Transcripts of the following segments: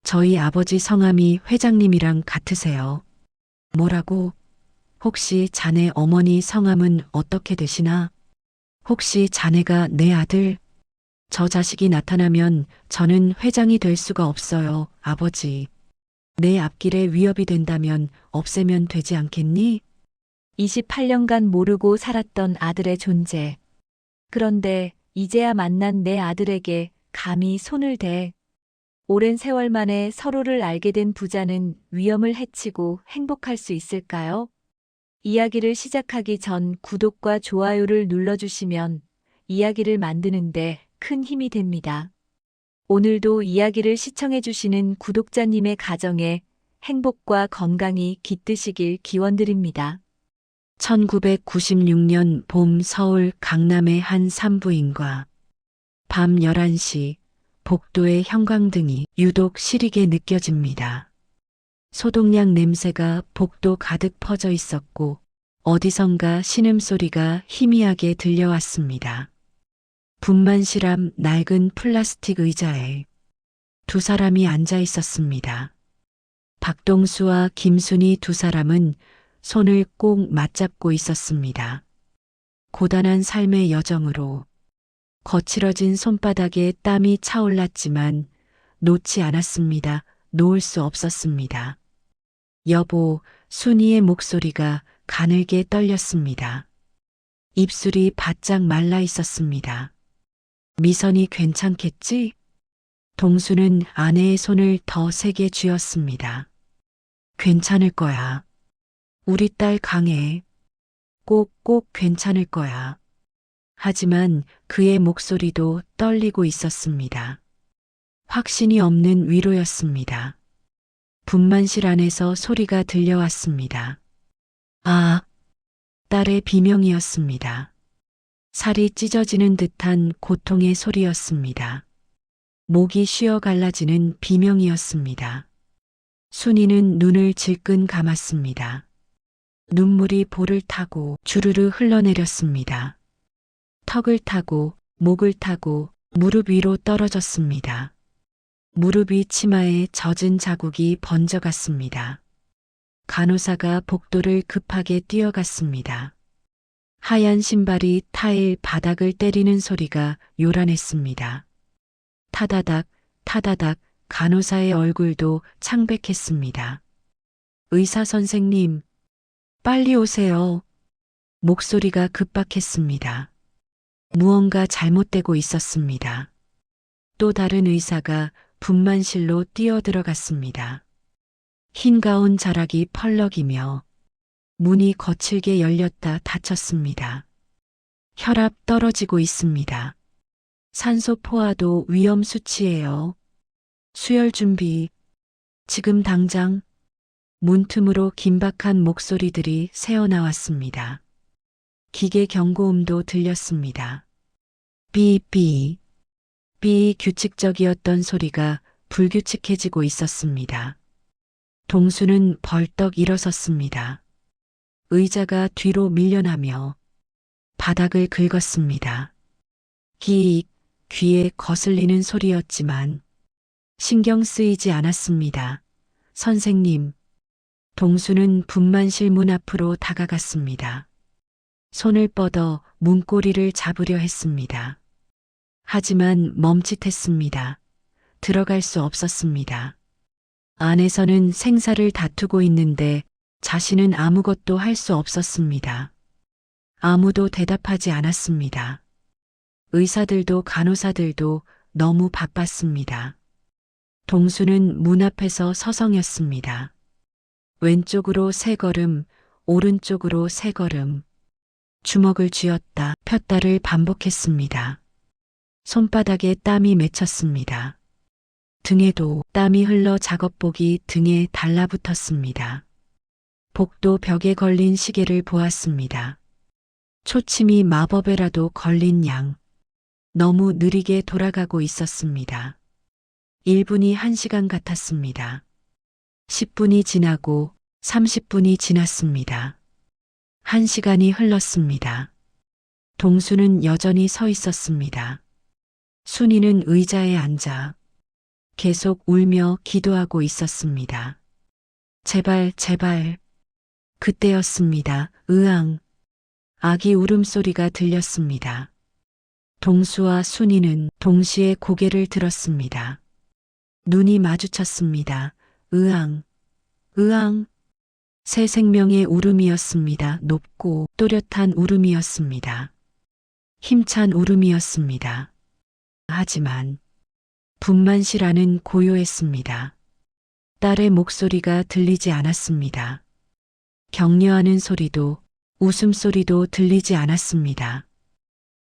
저희 아버지 성함이 회장님이랑 같으세요. 뭐라고? 혹시 자네 어머니 성함은 어떻게 되시나? 혹시 자네가 내 아들? 저 자식이 나타나면 저는 회장이 될 수가 없어요, 아버지. 내 앞길에 위협이 된다면 없애면 되지 않겠니? 28년간 모르고 살았던 아들의 존재. 그런데 이제야 만난 내 아들에게 감히 손을 대. 오랜 세월 만에 서로를 알게 된 부자는 위험을 해치고 행복할 수 있을까요? 이야기를 시작하기 전 구독과 좋아요를 눌러주시면 이야기를 만드는데 큰 힘이 됩니다. 오늘도 이야기를 시청해주시는 구독자님의 가정에 행복과 건강이 깃드시길 기원드립니다. 1996년 봄 서울 강남의 한 산부인과 밤 11시 복도의 형광등이 유독 시리게 느껴집니다. 소독약 냄새가 복도 가득 퍼져 있었고 어디선가 신음소리가 희미하게 들려왔습니다. 분만실함 낡은 플라스틱 의자에 두 사람이 앉아 있었습니다. 박동수와 김순희 두 사람은 손을 꼭 맞잡고 있었습니다. 고단한 삶의 여정으로 거칠어진 손바닥에 땀이 차올랐지만 놓지 않았습니다. 놓을 수 없었습니다. 여보, 순이의 목소리가 가늘게 떨렸습니다. 입술이 바짝 말라 있었습니다. 미선이 괜찮겠지? 동수는 아내의 손을 더 세게 쥐었습니다. 괜찮을 거야. 우리 딸 강해. 꼭 괜찮을 거야. 하지만 그의 목소리도 떨리고 있었습니다. 확신이 없는 위로였습니다. 분만실 안에서 소리가 들려왔습니다. 아, 딸의 비명이었습니다. 살이 찢어지는 듯한 고통의 소리였습니다. 목이 쉬어 갈라지는 비명이었습니다. 순이는 눈을 질끈 감았습니다. 눈물이 볼을 타고 주르르 흘러내렸습니다. 턱을 타고 목을 타고 무릎 위로 떨어졌습니다. 무릎이 치마에 젖은 자국이 번져갔습니다. 간호사가 복도를 급하게 뛰어갔습니다. 하얀 신발이 타일 바닥을 때리는 소리가 요란했습니다. 타다닥, 타다닥 간호사의 얼굴도 창백했습니다. 의사 선생님, 빨리 오세요. 목소리가 급박했습니다. 무언가 잘못되고 있었습니다. 또 다른 의사가 분만실로 뛰어들어갔습니다. 흰 가운 자락이 펄럭이며 문이 거칠게 열렸다 닫혔습니다. 혈압 떨어지고 있습니다. 산소 포화도 위험 수치예요. 수혈 준비. 지금 당장. 문틈으로 긴박한 목소리들이 새어나왔습니다. 기계 경고음도 들렸습니다. 삐삐. 삐 규칙적이었던 소리가 불규칙해지고 있었습니다. 동수는 벌떡 일어섰습니다. 의자가 뒤로 밀려나며 바닥을 긁었습니다. 기익, 귀에 거슬리는 소리였지만 신경 쓰이지 않았습니다. 선생님, 동수는 분만실 문 앞으로 다가갔습니다. 손을 뻗어 문고리를 잡으려 했습니다. 하지만 멈칫했습니다. 들어갈 수 없었습니다. 안에서는 생사를 다투고 있는데 자신은 아무것도 할 수 없었습니다. 아무도 대답하지 않았습니다. 의사들도 간호사들도 너무 바빴습니다. 동수는 문 앞에서 서성였습니다. 왼쪽으로 3걸음, 오른쪽으로 3걸음. 주먹을 쥐었다 폈다를 반복했습니다. 손바닥에 땀이 맺혔습니다. 등에도 땀이 흘러 작업복이 등에 달라붙었습니다. 복도 벽에 걸린 시계를 보았습니다. 초침이 마법에라도 걸린 양. 너무 느리게 돌아가고 있었습니다. 1분이 1시간 같았습니다. 10분이 지나고 30분이 지났습니다. 1시간이 흘렀습니다. 동수는 여전히 서 있었습니다. 순이는 의자에 앉아 계속 울며 기도하고 있었습니다. 제발, 제발. 그때였습니다. 으앙. 아기 울음소리가 들렸습니다. 동수와 순이는 동시에 고개를 들었습니다. 눈이 마주쳤습니다. 으앙, 으앙. 새 생명의 울음이었습니다. 높고 또렷한 울음이었습니다. 힘찬 울음이었습니다. 하지만 분만실 안은 고요했습니다. 딸의 목소리가 들리지 않았습니다. 격려하는 소리도 웃음소리도 들리지 않았습니다.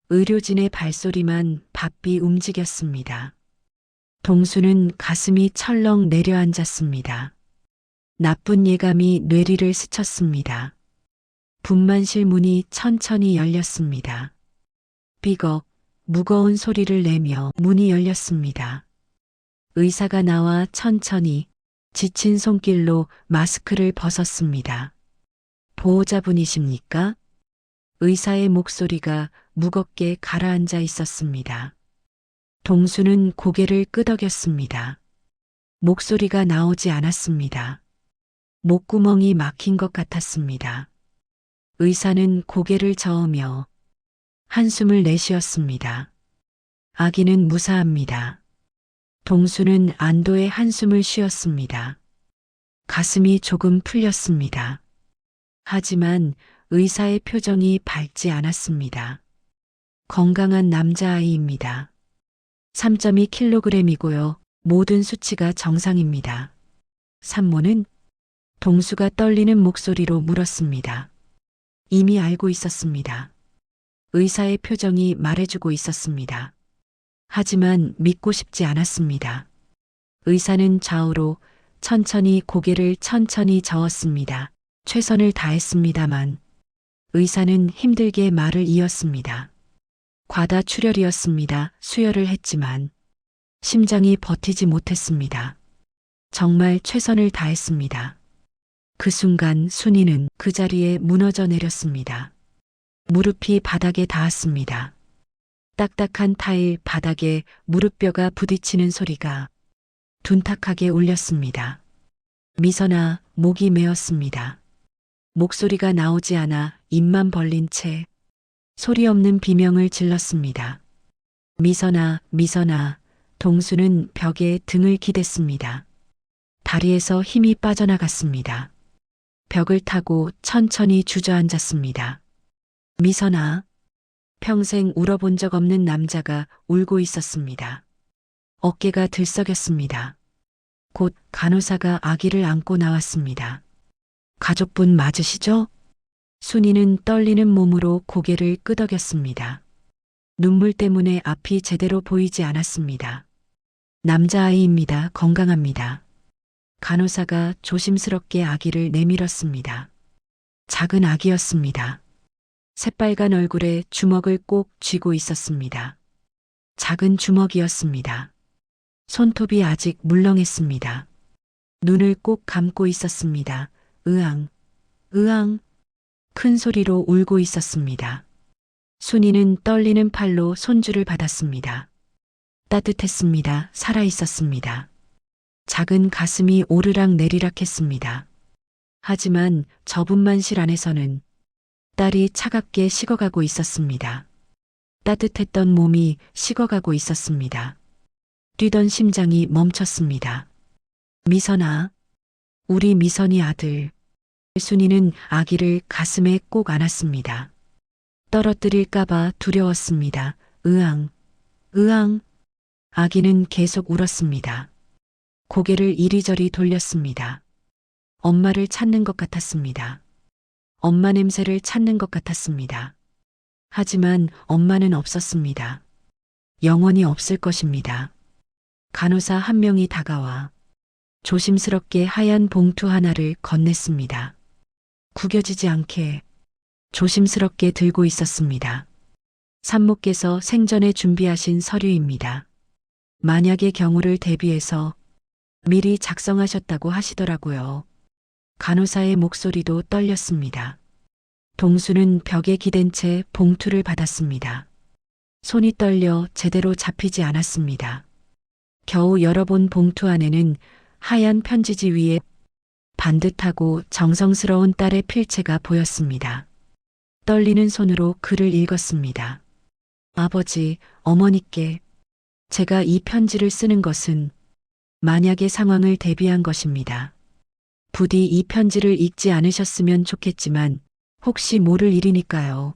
의료진의 발소리만 바삐 움직였습니다. 동수는 가슴이 철렁 내려앉았습니다. 나쁜 예감이 뇌리를 스쳤습니다. 분만실 문이 천천히 열렸습니다. 삐걱, 무거운 소리를 내며 문이 열렸습니다. 의사가 나와 천천히 지친 손길로 마스크를 벗었습니다. 보호자분이십니까? 의사의 목소리가 무겁게 가라앉아 있었습니다. 동수는 고개를 끄덕였습니다. 목소리가 나오지 않았습니다. 목구멍이 막힌 것 같았습니다. 의사는 고개를 저으며 한숨을 내쉬었습니다. 아기는 무사합니다. 동수는 안도의 한숨을 쉬었습니다. 가슴이 조금 풀렸습니다. 하지만 의사의 표정이 밝지 않았습니다. 건강한 남자아이입니다. 3.2kg이고요. 모든 수치가 정상입니다. 산모는 동수가 떨리는 목소리로 물었습니다. 이미 알고 있었습니다. 의사의 표정이 말해주고 있었습니다. 하지만 믿고 싶지 않았습니다. 의사는 좌우로 천천히 고개를 천천히 저었습니다. 최선을 다했습니다만 의사는 힘들게 말을 이었습니다. 과다 출혈이었습니다. 수혈을 했지만 심장이 버티지 못했습니다. 정말 최선을 다했습니다. 그 순간 순이는 그 자리에 무너져 내렸습니다. 무릎이 바닥에 닿았습니다. 딱딱한 타일 바닥에 무릎뼈가 부딪히는 소리가 둔탁하게 울렸습니다. 미선아, 목이 메었습니다. 목소리가 나오지 않아 입만 벌린 채 소리 없는 비명을 질렀습니다. 미선아, 미선아. 동수는 벽에 등을 기댔습니다. 다리에서 힘이 빠져나갔습니다. 벽을 타고 천천히 주저앉았습니다. 미선아. 평생 울어본 적 없는 남자가 울고 있었습니다. 어깨가 들썩였습니다. 곧 간호사가 아기를 안고 나왔습니다. 가족분 맞으시죠? 순이는 떨리는 몸으로 고개를 끄덕였습니다. 눈물 때문에 앞이 제대로 보이지 않았습니다. 남자아이입니다. 건강합니다. 간호사가 조심스럽게 아기를 내밀었습니다. 작은 아기였습니다. 새빨간 얼굴에 주먹을 꼭 쥐고 있었습니다. 작은 주먹이었습니다. 손톱이 아직 물렁했습니다. 눈을 꼭 감고 있었습니다. 으앙, 으앙. 큰 소리로 울고 있었습니다. 순이는 떨리는 팔로 손주를 받았습니다. 따뜻했습니다. 살아있었습니다. 작은 가슴이 오르락 내리락 했습니다. 하지만 저분만실 안에서는 딸이 차갑게 식어가고 있었습니다. 따뜻했던 몸이 식어가고 있었습니다. 뛰던 심장이 멈췄습니다. 미선아, 우리 미선이 아들. 순이는 아기를 가슴에 꼭 안았습니다. 떨어뜨릴까봐 두려웠습니다. 으앙, 으앙. 아기는 계속 울었습니다. 고개를 이리저리 돌렸습니다. 엄마를 찾는 것 같았습니다. 엄마 냄새를 찾는 것 같았습니다. 하지만 엄마는 없었습니다. 영원히 없을 것입니다. 간호사 한 명이 다가와 조심스럽게 하얀 봉투 하나를 건넸습니다. 구겨지지 않게 조심스럽게 들고 있었습니다. 산모께서 생전에 준비하신 서류입니다. 만약의 경우를 대비해서 미리 작성하셨다고 하시더라고요. 간호사의 목소리도 떨렸습니다. 동수는 벽에 기댄 채 봉투를 받았습니다. 손이 떨려 제대로 잡히지 않았습니다. 겨우 열어본 봉투 안에는 하얀 편지지 위에 반듯하고 정성스러운 딸의 필체가 보였습니다. 떨리는 손으로 글을 읽었습니다. 아버지, 어머니께 제가 이 편지를 쓰는 것은 만약의 상황을 대비한 것입니다. 부디 이 편지를 읽지 않으셨으면 좋겠지만 혹시 모를 일이니까요.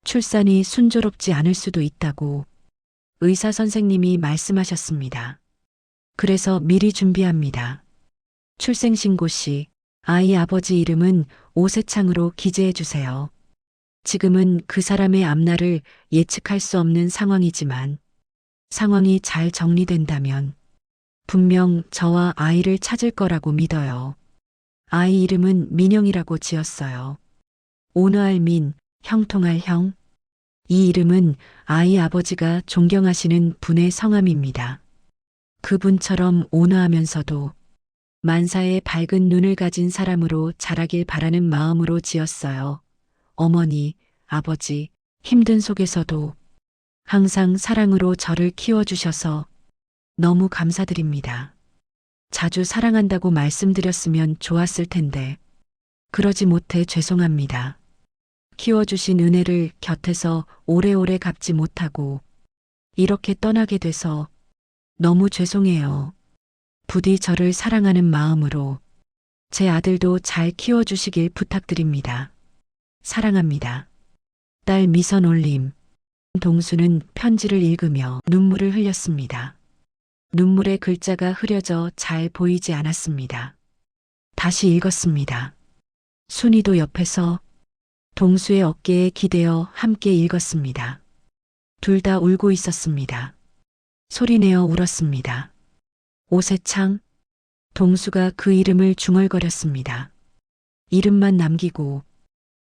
출산이 순조롭지 않을 수도 있다고 의사 선생님이 말씀하셨습니다. 그래서 미리 준비합니다. 출생신고 시 아이 아버지 이름은 오세창으로 기재해 주세요. 지금은 그 사람의 앞날을 예측할 수 없는 상황이지만 상황이 잘 정리된다면 분명 저와 아이를 찾을 거라고 믿어요. 아이 이름은 민영이라고 지었어요. 오너할 민, 형통할 형. 이 이름은 아이 아버지가 존경하시는 분의 성함입니다. 그분처럼 온화하면서도 만사에 밝은 눈을 가진 사람으로 자라길 바라는 마음으로 지었어요. 어머니, 아버지, 힘든 속에서도 항상 사랑으로 저를 키워주셔서 너무 감사드립니다. 자주 사랑한다고 말씀드렸으면 좋았을 텐데 그러지 못해 죄송합니다. 키워주신 은혜를 곁에서 오래오래 갚지 못하고 이렇게 떠나게 돼서 너무 죄송해요. 부디 저를 사랑하는 마음으로 제 아들도 잘 키워주시길 부탁드립니다. 사랑합니다. 딸 미선 올림. 동수는 편지를 읽으며 눈물을 흘렸습니다. 눈물의 글자가 흐려져 잘 보이지 않았습니다. 다시 읽었습니다. 순이도 옆에서 동수의 어깨에 기대어 함께 읽었습니다. 둘 다 울고 있었습니다. 소리내어 울었습니다. 오세창, 동수가 그 이름을 중얼거렸습니다. 이름만 남기고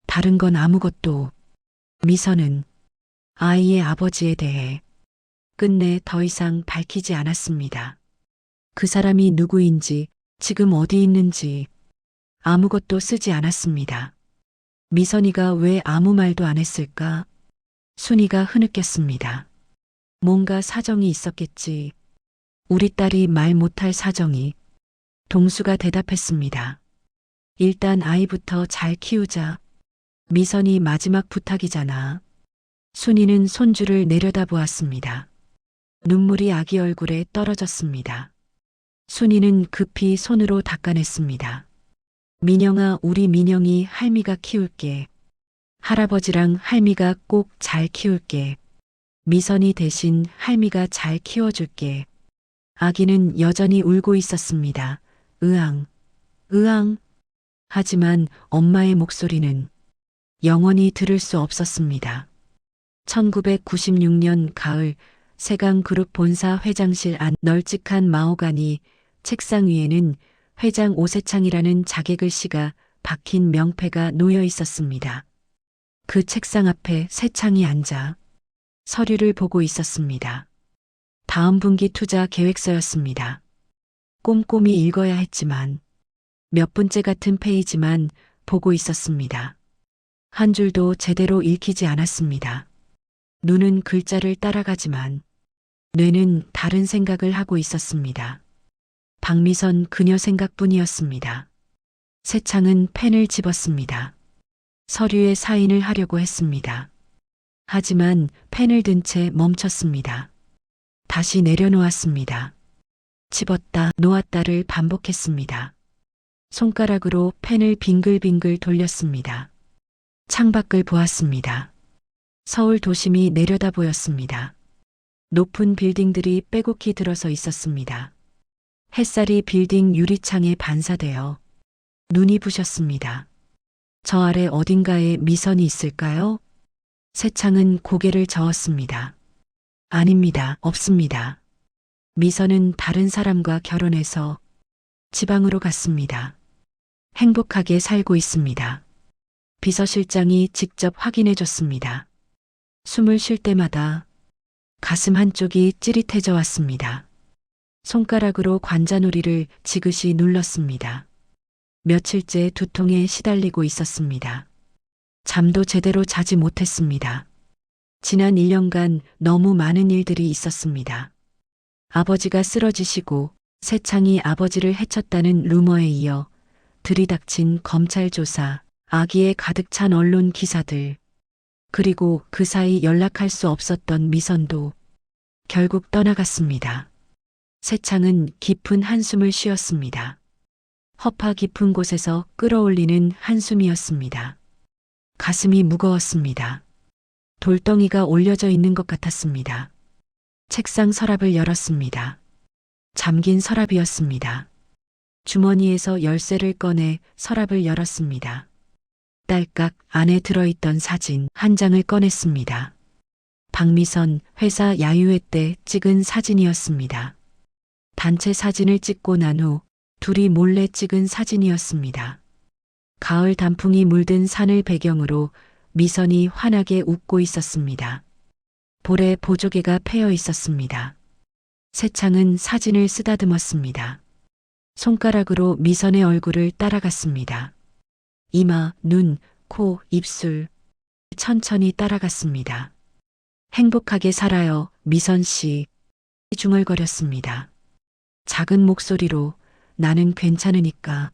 다른 건 아무것도. 미선은 아이의 아버지에 대해 끝내 더 이상 밝히지 않았습니다. 그 사람이 누구인지, 지금 어디 있는지 아무것도 쓰지 않았습니다. 미선이가 왜 아무 말도 안 했을까? 순이가 흐느꼈습니다. 뭔가 사정이 있었겠지. 우리 딸이 말 못할 사정이. 동수가 대답했습니다. 일단 아이부터 잘 키우자. 미선이 마지막 부탁이잖아. 순이는 손주를 내려다보았습니다. 눈물이 아기 얼굴에 떨어졌습니다. 순이는 급히 손으로 닦아냈습니다. 민영아, 우리 민영이 할미가 키울게. 할아버지랑 할미가 꼭 잘 키울게. 미선이 대신 할미가 잘 키워줄게. 아기는 여전히 울고 있었습니다. 으앙, 으앙. 하지만 엄마의 목소리는 영원히 들을 수 없었습니다. 1996년 가을 세강그룹 본사 회장실 안 널찍한 마호가니 책상 위에는 회장 오세창이라는 자개글씨가 박힌 명패가 놓여 있었습니다. 그 책상 앞에 세창이 앉아 서류를 보고 있었습니다. 다음 분기 투자 계획서였습니다. 꼼꼼히 읽어야 했지만 몇 분째 같은 페이지만 보고 있었습니다. 한 줄도 제대로 읽히지 않았습니다. 눈은 글자를 따라가지만 뇌는 다른 생각을 하고 있었습니다. 박미선 그녀 생각뿐이었습니다. 세창은 펜을 집었습니다. 서류에 사인을 하려고 했습니다. 하지만 펜을 든 채 멈췄습니다. 다시 내려놓았습니다. 집었다 놓았다를 반복했습니다. 손가락으로 펜을 빙글빙글 돌렸습니다. 창밖을 보았습니다. 서울 도심이 내려다 보였습니다. 높은 빌딩들이 빼곡히 들어서 있었습니다. 햇살이 빌딩 유리창에 반사되어 눈이 부셨습니다. 저 아래 어딘가에 미선이 있을까요? 세창은 고개를 저었습니다. 아닙니다. 없습니다. 미선은 다른 사람과 결혼해서 지방으로 갔습니다. 행복하게 살고 있습니다. 비서실장이 직접 확인해 줬습니다. 숨을 쉴 때마다 가슴 한쪽이 찌릿해져 왔습니다. 손가락으로 관자놀이를 지그시 눌렀습니다. 며칠째 두통에 시달리고 있었습니다. 잠도 제대로 자지 못했습니다. 지난 1년간 너무 많은 일들이 있었습니다. 아버지가 쓰러지시고 세창이 아버지를 해쳤다는 루머에 이어 들이닥친 검찰 조사, 악의에 가득 찬 언론 기사들, 그리고 그 사이 연락할 수 없었던 미선도 결국 떠나갔습니다. 세창은 깊은 한숨을 쉬었습니다. 허파 깊은 곳에서 끌어올리는 한숨이었습니다. 가슴이 무거웠습니다. 돌덩이가 올려져 있는 것 같았습니다. 책상 서랍을 열었습니다. 잠긴 서랍이었습니다. 주머니에서 열쇠를 꺼내 서랍을 열었습니다. 딸깍 안에 들어있던 사진 한 장을 꺼냈습니다. 박미선 회사 야유회 때 찍은 사진이었습니다. 단체 사진을 찍고 난 후 둘이 몰래 찍은 사진이었습니다. 가을 단풍이 물든 산을 배경으로 미선이 환하게 웃고 있었습니다. 볼에 보조개가 패여 있었습니다. 세창은 사진을 쓰다듬었습니다. 손가락으로 미선의 얼굴을 따라갔습니다. 이마, 눈, 코, 입술 천천히 따라갔습니다. 행복하게 살아요, 미선 씨. 중얼거렸습니다. 작은 목소리로 나는 괜찮으니까.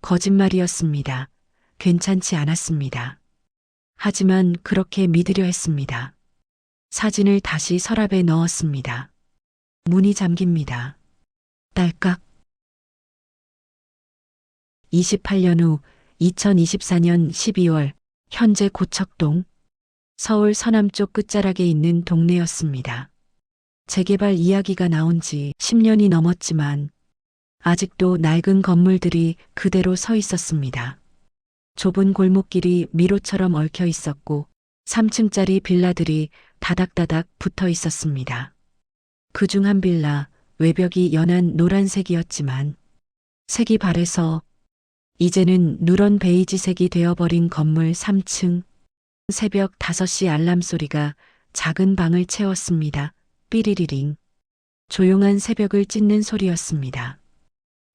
거짓말이었습니다. 괜찮지 않았습니다. 하지만 그렇게 믿으려 했습니다. 사진을 다시 서랍에 넣었습니다. 문이 잠깁니다. 딸깍. 28년 후 2024년 12월 현재 고척동 서울 서남쪽 끝자락에 있는 동네였습니다. 재개발 이야기가 나온 지 10년이 넘었지만 아직도 낡은 건물들이 그대로 서 있었습니다. 좁은 골목길이 미로처럼 얽혀 있었고 3층짜리 빌라들이 다닥다닥 붙어 있었습니다. 그중 한 빌라 외벽이 연한 노란색이었지만 색이 바래서 이제는 누런 베이지색이 되어버린 건물 3층. 새벽 5시 알람 소리가 작은 방을 채웠습니다. 삐리리링. 조용한 새벽을 찢는 소리였습니다.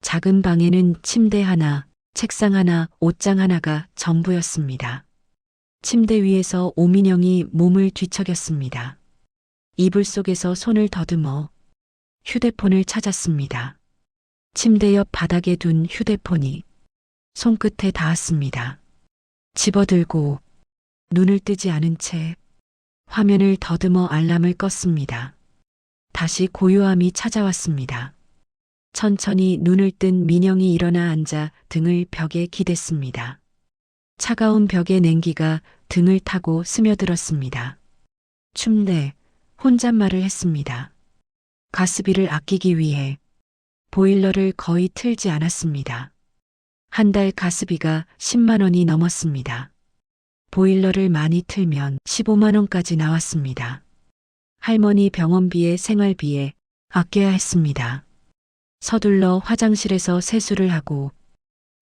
작은 방에는 침대 하나, 책상 하나, 옷장 하나가 전부였습니다. 침대 위에서 오민영이 몸을 뒤척였습니다. 이불 속에서 손을 더듬어 휴대폰을 찾았습니다. 침대 옆 바닥에 둔 휴대폰이 손끝에 닿았습니다. 집어들고 눈을 뜨지 않은 채 화면을 더듬어 알람을 껐습니다. 다시 고요함이 찾아왔습니다. 천천히 눈을 뜬 민영이 일어나 앉아 등을 벽에 기댔습니다. 차가운 벽의 냉기가 등을 타고 스며들었습니다. 춥네. 혼잣말을 했습니다. 가스비를 아끼기 위해 보일러를 거의 틀지 않았습니다. 한 달 가스비가 10만 원이 넘었습니다. 보일러를 많이 틀면 15만 원까지 나왔습니다. 할머니 병원비에 생활비에 아껴야 했습니다. 서둘러 화장실에서 세수를 하고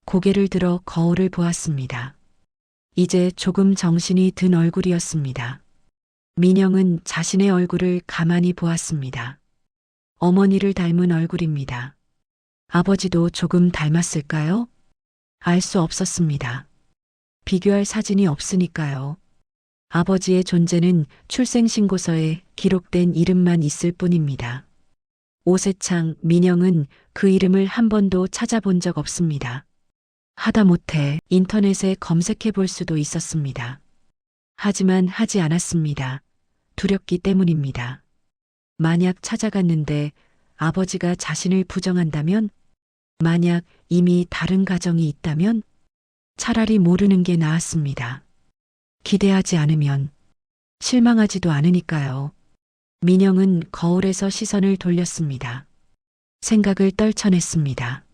고개를 들어 거울을 보았습니다. 이제 조금 정신이 든 얼굴이었습니다. 민영은 자신의 얼굴을 가만히 보았습니다. 어머니를 닮은 얼굴입니다. 아버지도 조금 닮았을까요? 알 수 없었습니다. 비교할 사진이 없으니까요. 아버지의 존재는 출생신고서에 기록된 이름만 있을 뿐입니다. 오세창, 민영은 그 이름을 한 번도 찾아본 적 없습니다. 하다못해 인터넷에 검색해 볼 수도 있었습니다. 하지만 하지 않았습니다. 두렵기 때문입니다. 만약 찾아갔는데 아버지가 자신을 부정한다면, 만약 이미 다른 가정이 있다면 차라리 모르는 게 나았습니다. 기대하지 않으면 실망하지도 않으니까요. 민영은 거울에서 시선을 돌렸습니다. 생각을 떨쳐냈습니다.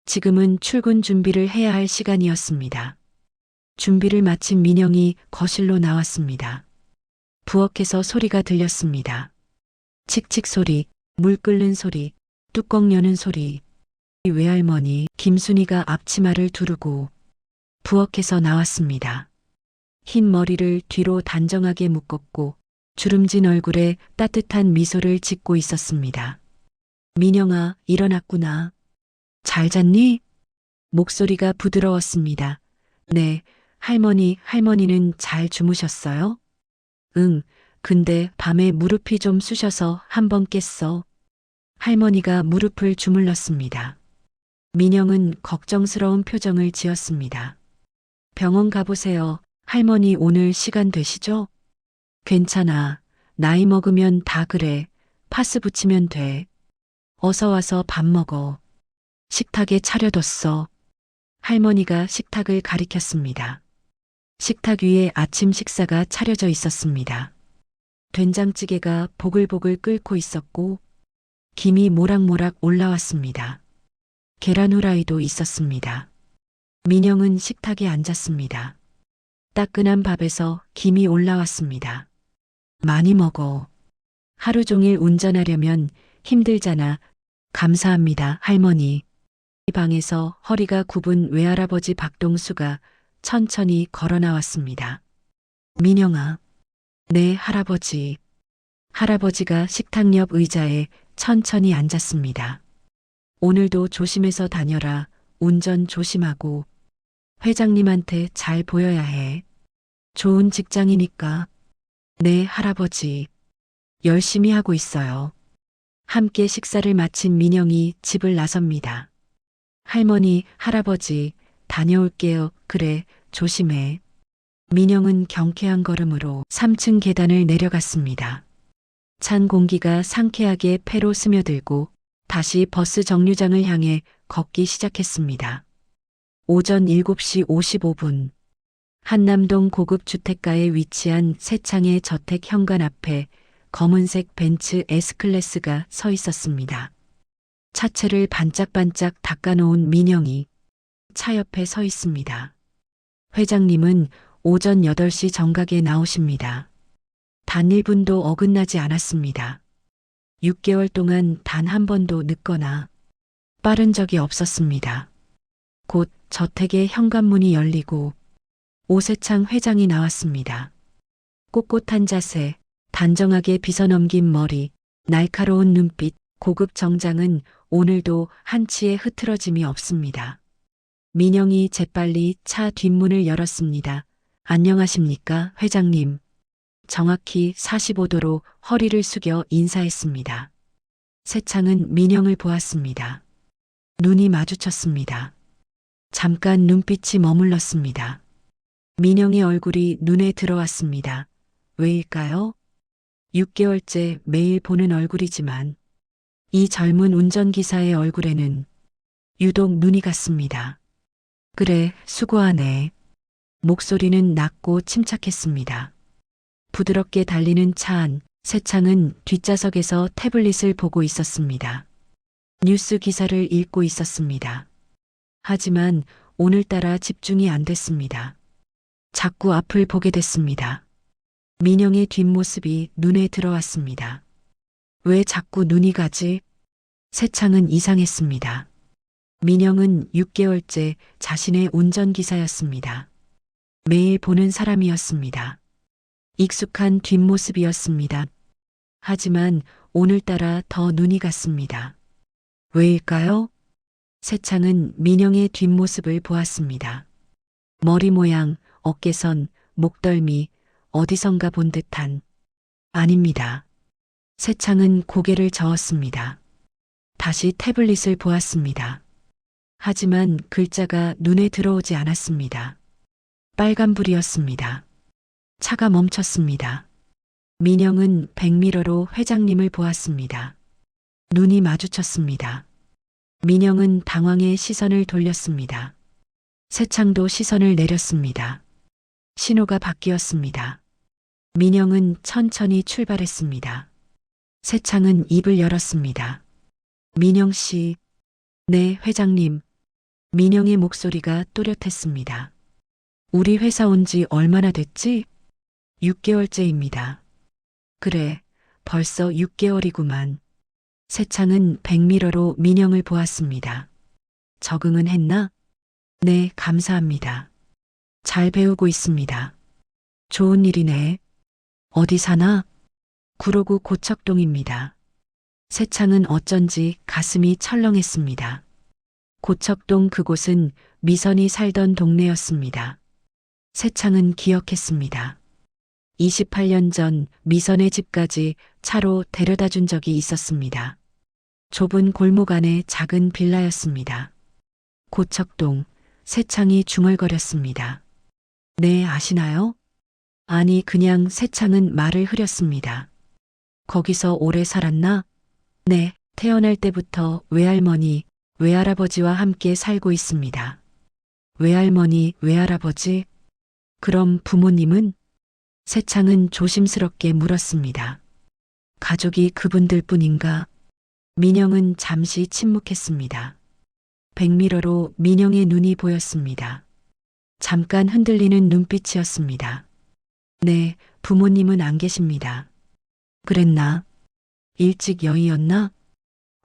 지금은 출근 준비를 해야 할 시간이었습니다. 준비를 마친 민영이 거실로 나왔습니다. 부엌에서 소리가 들렸습니다. 칙칙 소리, 물 끓는 소리, 뚜껑 여는 소리. 외할머니 김순이가 앞치마를 두르고 부엌에서 나왔습니다. 흰 머리를 뒤로 단정하게 묶었고 주름진 얼굴에 따뜻한 미소를 짓고 있었습니다. 민영아, 일어났구나. 잘 잤니? 목소리가 부드러웠습니다. 네, 할머니는 잘 주무셨어요? 응, 근데 밤에 무릎이 좀 쑤셔서 한 번 깼어. 할머니가 무릎을 주물렀습니다. 민영은 걱정스러운 표정을 지었습니다. 병원 가보세요. 할머니 오늘 시간 되시죠? 괜찮아. 나이 먹으면 다 그래. 파스 붙이면 돼. 어서 와서 밥 먹어. 식탁에 차려뒀어. 할머니가 식탁을 가리켰습니다. 식탁 위에 아침 식사가 차려져 있었습니다. 된장찌개가 보글보글 끓고 있었고 김이 모락모락 올라왔습니다. 계란 후라이도 있었습니다. 민영은 식탁에 앉았습니다. 따끈한 밥에서 김이 올라왔습니다. 많이 먹어. 하루 종일 운전하려면 힘들잖아. 감사합니다, 할머니. 이 방에서 허리가 굽은 외할아버지 박동수가 천천히 걸어 나왔습니다. 민영아. 네, 할아버지. 할아버지가 식탁 옆 의자에 천천히 앉았습니다. 오늘도 조심해서 다녀라. 운전 조심하고. 회장님한테 잘 보여야 해. 좋은 직장이니까. 네, 할아버지. 열심히 하고 있어요. 함께 식사를 마친 민영이 집을 나섭니다. 할머니, 할아버지, 다녀올게요. 그래, 조심해. 민영은 경쾌한 걸음으로 3층 계단을 내려갔습니다. 찬 공기가 상쾌하게 폐로 스며들고 다시 버스 정류장을 향해 걷기 시작했습니다. 오전 7시 55분. 한남동 고급 주택가에 위치한 세창의 저택 현관 앞에 검은색 벤츠 S클래스가 서 있었습니다. 차체를 반짝반짝 닦아놓은 민영이 차 옆에 서 있습니다. 회장님은 오전 8시 정각에 나오십니다. 단 1분도 어긋나지 않았습니다. 6개월 동안 단 한 번도 늦거나 빠른 적이 없었습니다. 곧 저택의 현관문이 열리고 오세창 회장이 나왔습니다. 꼿꼿한 자세, 단정하게 빗어넘긴 머리, 날카로운 눈빛, 고급 정장은 오늘도 한치의 흐트러짐이 없습니다. 민영이 재빨리 차 뒷문을 열었습니다. 안녕하십니까, 회장님. 정확히 45도로 허리를 숙여 인사했습니다. 세창은 민영을 보았습니다. 눈이 마주쳤습니다. 잠깐 눈빛이 머물렀습니다. 민영의 얼굴이 눈에 들어왔습니다. 왜일까요? 6개월째 매일 보는 얼굴이지만 이 젊은 운전기사의 얼굴에는 유독 눈이 갔습니다. 그래, 수고하네. 목소리는 낮고 침착했습니다. 부드럽게 달리는 차 안, 세창은 뒷좌석에서 태블릿을 보고 있었습니다. 뉴스 기사를 읽고 있었습니다. 하지만 오늘따라 집중이 안 됐습니다. 자꾸 앞을 보게 됐습니다. 민영의 뒷모습이 눈에 들어왔습니다. 왜 자꾸 눈이 가지? 세창은 이상했습니다. 민영은 6개월째 자신의 운전기사였습니다. 매일 보는 사람이었습니다. 익숙한 뒷모습이었습니다. 하지만 오늘따라 더 눈이 갔습니다. 왜일까요? 세창은 민영의 뒷모습을 보았습니다. 머리 모양, 어깨선, 목덜미, 어디선가 본 듯한. 아닙니다. 세창은 고개를 저었습니다. 다시 태블릿을 보았습니다. 하지만 글자가 눈에 들어오지 않았습니다. 빨간불이었습니다. 차가 멈췄습니다. 민영은 백미러로 회장님을 보았습니다. 눈이 마주쳤습니다. 민영은 당황해 시선을 돌렸습니다. 세창도 시선을 내렸습니다. 신호가 바뀌었습니다. 민영은 천천히 출발했습니다. 세창은 입을 열었습니다. 민영 씨. 네, 회장님. 민영의 목소리가 또렷했습니다. 우리 회사 온 지 얼마나 됐지? 6개월째입니다. 그래, 벌써 6개월이구만. 세창은 백미러로 민영을 보았습니다. 적응은 했나? 네, 감사합니다. 잘 배우고 있습니다. 좋은 일이네. 어디 사나? 구로구 고척동입니다. 세창은 어쩐지 가슴이 철렁했습니다. 고척동 그곳은 미선이 살던 동네였습니다. 세창은 기억했습니다. 28년 전 미선의 집까지 차로 데려다 준 적이 있었습니다. 좁은 골목 안에 작은 빌라였습니다. 고척동, 새창이 중얼거렸습니다. 네, 아시나요? 아니, 그냥 새창은 말을 흐렸습니다. 거기서 오래 살았나? 네, 태어날 때부터 외할머니, 외할아버지와 함께 살고 있습니다. 외할머니, 외할아버지? 그럼 부모님은? 새창은 조심스럽게 물었습니다. 가족이 그분들 뿐인가? 민영은 잠시 침묵했습니다. 백미러로 민영의 눈이 보였습니다. 잠깐 흔들리는 눈빛이었습니다. 네, 부모님은 안 계십니다. 그랬나? 일찍 여의었나?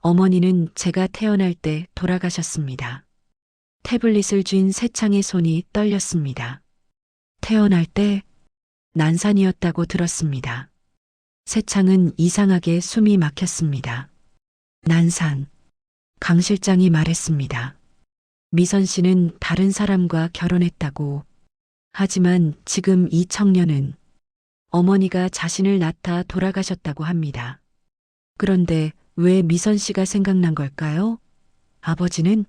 어머니는 제가 태어날 때 돌아가셨습니다. 태블릿을 쥔 새창의 손이 떨렸습니다. 태어날 때 난산이었다고 들었습니다. 새창은 이상하게 숨이 막혔습니다. 난산. 강 실장이 말했습니다. 미선 씨는 다른 사람과 결혼했다고. 하지만 지금 이 청년은 어머니가 자신을 낳다 돌아가셨다고 합니다. 그런데 왜 미선 씨가 생각난 걸까요? 아버지는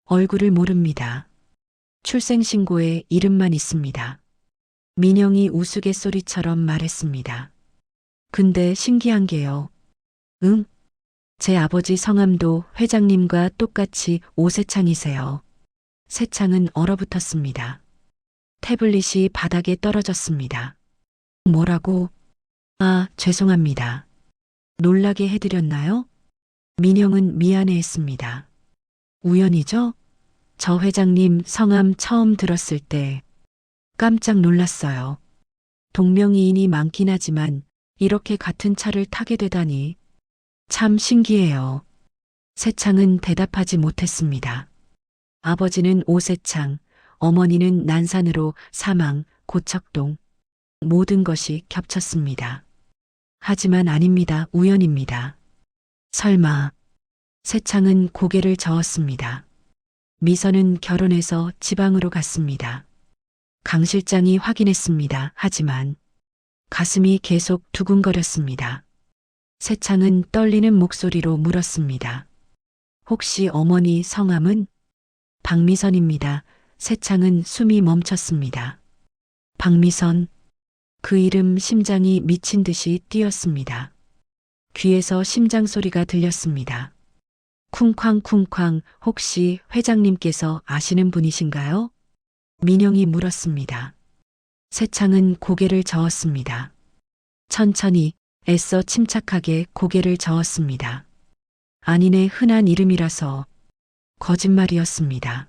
얼굴을 모릅니다. 출생신고에 이름만 있습니다. 민영이 우스갯소리처럼 말했습니다. 근데 신기한 게요. 응? 제 아버지 성함도 회장님과 똑같이 오새창이세요. 새창은 얼어붙었습니다. 태블릿이 바닥에 떨어졌습니다. 뭐라고? 아, 죄송합니다. 놀라게 해드렸나요? 민영은 미안해했습니다. 우연이죠? 저 회장님 성함 처음 들었을 때 깜짝 놀랐어요. 동명이인이 많긴 하지만 이렇게 같은 차를 타게 되다니 참 신기해요. 새창은 대답하지 못했습니다. 아버지는 오새창, 어머니는 난산으로 사망, 고척동. 모든 것이 겹쳤습니다. 하지만 아닙니다. 우연입니다. 설마. 새창은 고개를 저었습니다. 미선은 결혼해서 지방으로 갔습니다. 강 실장이 확인했습니다. 하지만 가슴이 계속 두근거렸습니다. 새창은 떨리는 목소리로 물었습니다. 혹시 어머니 성함은? 박미선입니다. 새창은 숨이 멈췄습니다. 박미선. 그 이름 심장이 미친 듯이 뛰었습니다. 귀에서 심장 소리가 들렸습니다. 쿵쾅쿵쾅. 혹시 회장님께서 아시는 분이신가요? 민영이 물었습니다. 새창은 고개를 저었습니다. 천천히 애써 침착하게 고개를 저었습니다. 아니네, 흔한 이름이라서. 거짓말이었습니다.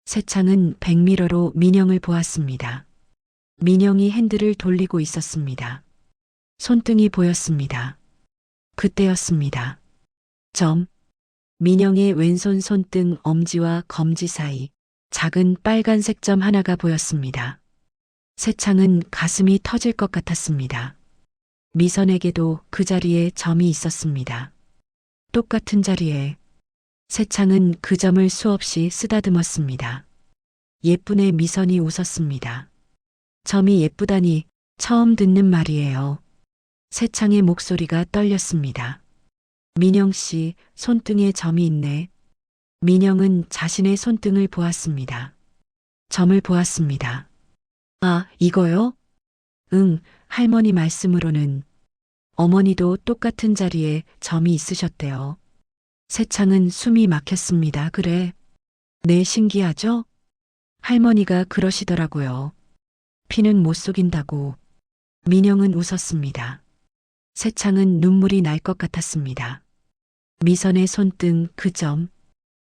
새창은 백미러로 민영을 보았습니다. 민영이 핸들을 돌리고 있었습니다. 손등이 보였습니다. 그때였습니다. 민영의 왼손 손등 엄지와 검지 사이 작은 빨간색 점 하나가 보였습니다. 새창은 가슴이 터질 것 같았습니다. 미선에게도 그 자리에 점이 있었습니다. 똑같은 자리에. 새창은 그 점을 수없이 쓰다듬었습니다. 예쁜애. 미선이 웃었습니다. 점이 예쁘다니 처음 듣는 말이에요. 새창의 목소리가 떨렸습니다. 민영 씨, 손등에 점이 있네. 민영은 자신의 손등을 보았습니다. 점을 보았습니다. 아, 이거요? 응, 할머니 말씀으로는 어머니도 똑같은 자리에 점이 있으셨대요. 새창은 숨이 막혔습니다. 그래. 네, 신기하죠? 할머니가 그러시더라고요. 피는 못 속인다고. 민영은 웃었습니다. 새창은 눈물이 날 것 같았습니다. 미선의 손등 그 점,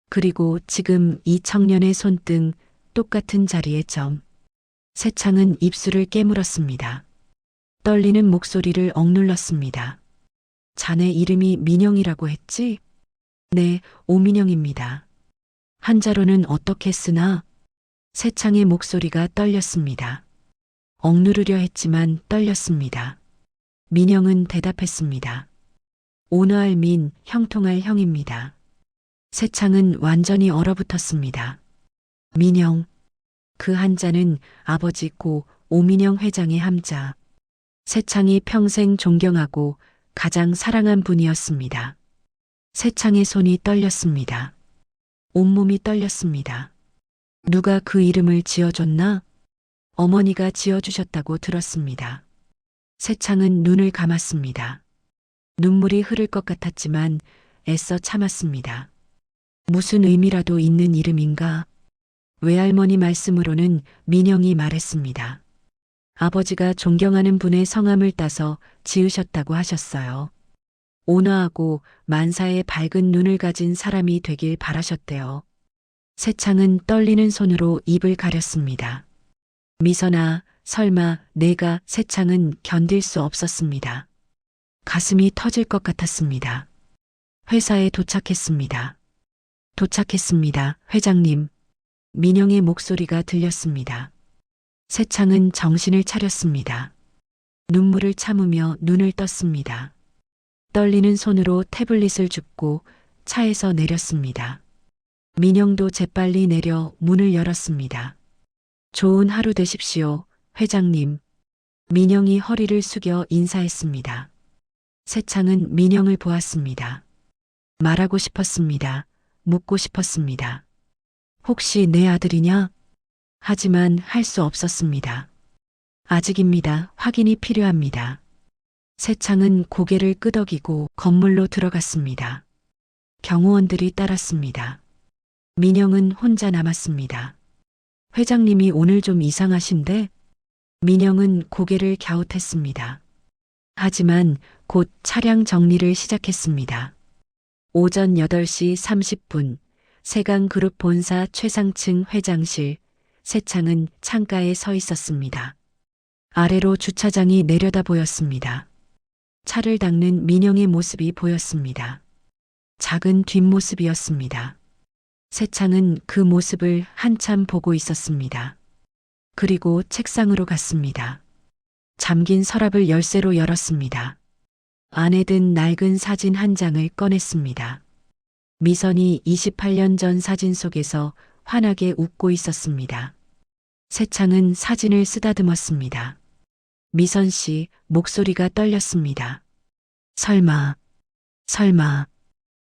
그리고 지금 이 청년의 손등 똑같은 자리의 점. 새창은 입술을 깨물었습니다. 떨리는 목소리를 억눌렀습니다. 자네 이름이 민영이라고 했지? 네, 오민영입니다. 한자로는 어떻게 쓰나? 새창의 목소리가 떨렸습니다. 억누르려 했지만 떨렸습니다. 민영은 대답했습니다. 오너할 민, 형통할 형입니다. 새창은 완전히 얼어붙었습니다. 민영. 그 한자는 아버지 고 오민영 회장의 함자. 새창이 평생 존경하고 가장 사랑한 분이었습니다. 세창의 손이 떨렸습니다. 온몸이 떨렸습니다. 누가 그 이름을 지어줬나? 어머니가 지어주셨다고 들었습니다. 세창은 눈을 감았습니다. 눈물이 흐를 것 같았지만 애써 참았습니다. 무슨 의미라도 있는 이름인가? 외할머니 말씀으로는 민영이 말했습니다. 아버지가 존경하는 분의 성함을 따서 지으셨다고 하셨어요. 온화하고 만사의 밝은 눈을 가진 사람이 되길 바라셨대요. 세창은 떨리는 손으로 입을 가렸습니다. 미선아, 설마 내가 세창은 견딜 수 없었습니다. 가슴이 터질 것 같았습니다. 회사에 도착했습니다. 도착했습니다, 회장님. 민영의 목소리가 들렸습니다. 세창은 정신을 차렸습니다. 눈물을 참으며 눈을 떴습니다. 떨리는 손으로 태블릿을 줍고 차에서 내렸습니다. 민영도 재빨리 내려 문을 열었습니다. 좋은 하루 되십시오, 회장님. 민영이 허리를 숙여 인사했습니다. 세창은 민영을 보았습니다. 말하고 싶었습니다. 묻고 싶었습니다. 혹시 내 아들이냐? 하지만 할 수 없었습니다. 아직입니다. 확인이 필요합니다. 세창은 고개를 끄덕이고 건물로 들어갔습니다. 경호원들이 따랐습니다. 민영은 혼자 남았습니다. 회장님이 오늘 좀 이상하신데? 민영은 고개를 갸웃했습니다. 하지만 곧 차량 정리를 시작했습니다. 오전 8시 30분 세강그룹 본사 최상층 회장실, 세창은 창가에 서 있었습니다. 아래로 주차장이 내려다 보였습니다. 차를 닦는 민영의 모습이 보였습니다. 작은 뒷모습이었습니다. 세창은 그 모습을 한참 보고 있었습니다. 그리고 책상으로 갔습니다. 잠긴 서랍을 열쇠로 열었습니다. 안에 든 낡은 사진 한 장을 꺼냈습니다. 미선이 28년 전 사진 속에서 환하게 웃고 있었습니다. 세창은 사진을 쓰다듬었습니다. 미선 씨 목소리가 떨렸습니다. 설마,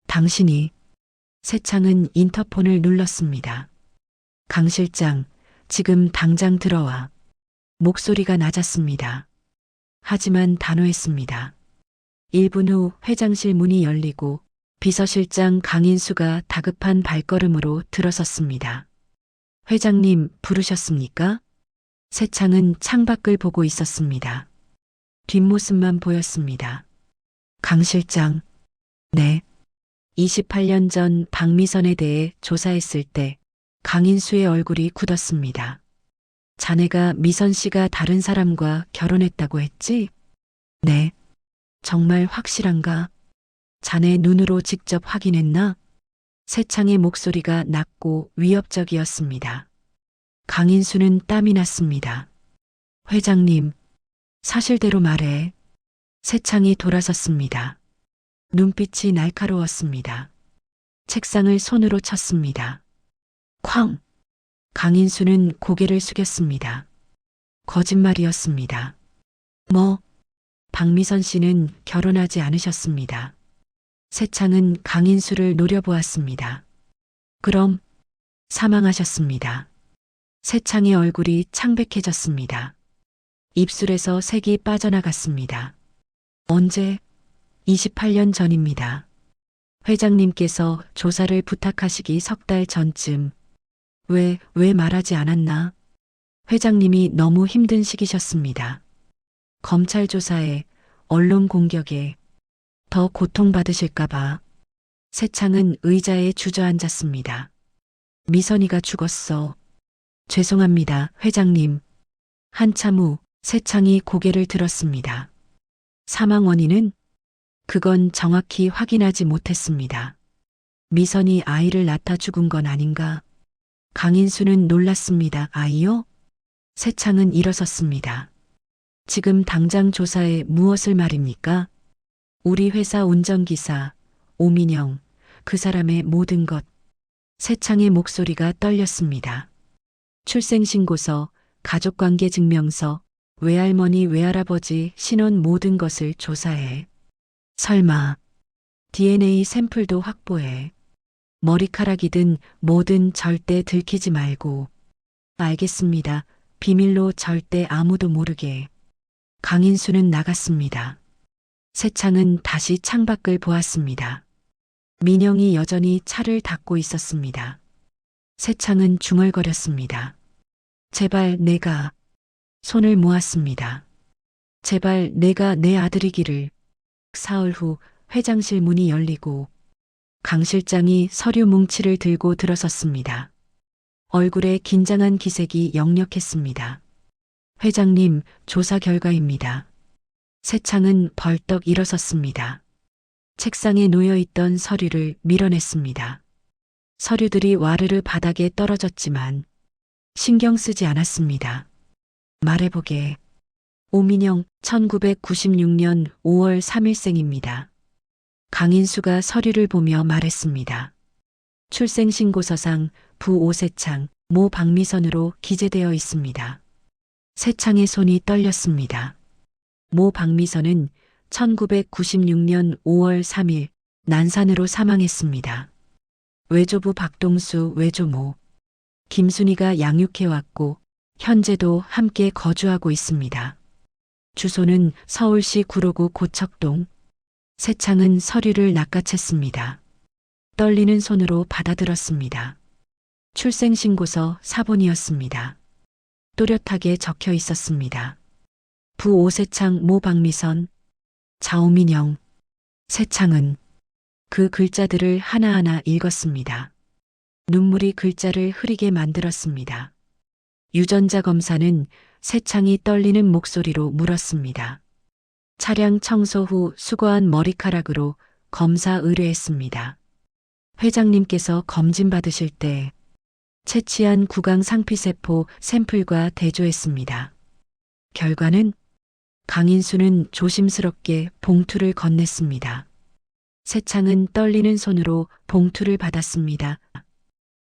당신이. 세창은 인터폰을 눌렀습니다. 강 실장, 지금 당장 들어와. 목소리가 낮았습니다. 하지만 단호했습니다. 1분 후 회장실 문이 열리고 비서실장 강인수가 다급한 발걸음으로 들어섰습니다. 회장님 부르셨습니까? 세창은 창밖을 보고 있었습니다. 뒷모습만 보였습니다. 강 실장, 네. 28년 전 박미선에 대해 조사했을 때 강인수의 얼굴이 굳었습니다. 자네가 미선 씨가 다른 사람과 결혼했다고 했지? 네. 정말 확실한가? 자네 눈으로 직접 확인했나? 세창의 목소리가 낮고 위협적이었습니다. 강인수는 땀이 났습니다. 회장님, 사실대로 말해. 세창이 돌아섰습니다. 눈빛이 날카로웠습니다. 책상을 손으로 쳤습니다. 쾅! 강인수는 고개를 숙였습니다. 거짓말이었습니다. 박미선 씨는 결혼하지 않으셨습니다. 세창은 강인수를 노려보았습니다. 그럼 사망하셨습니다. 세창의 얼굴이 창백해졌습니다. 입술에서 색이 빠져나갔습니다. 언제? 28년 전입니다. 회장님께서 조사를 부탁하시기 석 달 전쯤. 왜 말하지 않았나? 회장님이 너무 힘든 시기셨습니다. 검찰 조사에, 언론 공격에 더 고통받으실까봐. 세창은 의자에 주저앉았습니다. 미선이가 죽었어. 죄송합니다, 회장님. 한참 후 세창이 고개를 들었습니다. 사망 원인은? 그건 정확히 확인하지 못했습니다. 미선이 아이를 낳다 죽은 건 아닌가? 강인수는 놀랐습니다. 아이요? 세창은 일어섰습니다. 지금 당장 조사에 무엇을 말입니까? 우리 회사 운전기사, 오민영, 그 사람의 모든 것. 세창의 목소리가 떨렸습니다. 출생신고서, 가족관계 증명서, 외할머니, 외할아버지, 신원 모든 것을 조사해. 설마 DNA 샘플도 확보해. 머리카락이든 뭐든 절대 들키지 말고. 알겠습니다. 비밀로 절대 아무도 모르게. 강인수는 나갔습니다. 세창은 다시 창밖을 보았습니다. 민영이 여전히 차를 닫고 있었습니다. 세창은 중얼거렸습니다. 제발 내가. 손을 모았습니다. 제발 내가 내 아들이기를. 사흘 후 회장실 문이 열리고 강 실장이 서류 뭉치를 들고 들어섰습니다. 얼굴에 긴장한 기색이 역력했습니다. 회장님, 조사 결과입니다. 세창은 벌떡 일어섰습니다. 책상에 놓여있던 서류를 밀어냈습니다. 서류들이 와르르 바닥에 떨어졌지만 신경 쓰지 않았습니다. 말해보게. 오민영 1996년 5월 3일생입니다. 강인수가 서류를 보며 말했습니다. 출생신고서상 부 오세창, 모 박미선으로 기재되어 있습니다. 세창의 손이 떨렸습니다. 모 박미선은 1996년 5월 3일 난산으로 사망했습니다. 외조부 박동수 외조모, 김순희가 양육해왔고 현재도 함께 거주하고 있습니다. 주소는 서울시 구로구 고척동. 세창은 서류를 낚아챘습니다. 떨리는 손으로 받아들었습니다. 출생신고서 사본이었습니다. 또렷하게 적혀 있었습니다. 부 오세창 모 박미선, 자오민영. 세창은 그 글자들을 하나하나 읽었습니다. 눈물이 글자를 흐리게 만들었습니다. 유전자 검사는 세창이 떨리는 목소리로 물었습니다. 차량 청소 후 수거한 머리카락으로 검사 의뢰했습니다. 회장님께서 검진 받으실 때 채취한 구강 상피세포 샘플과 대조했습니다. 결과는 강인수는 조심스럽게 봉투를 건넸습니다. 세창은 떨리는 손으로 봉투를 받았습니다.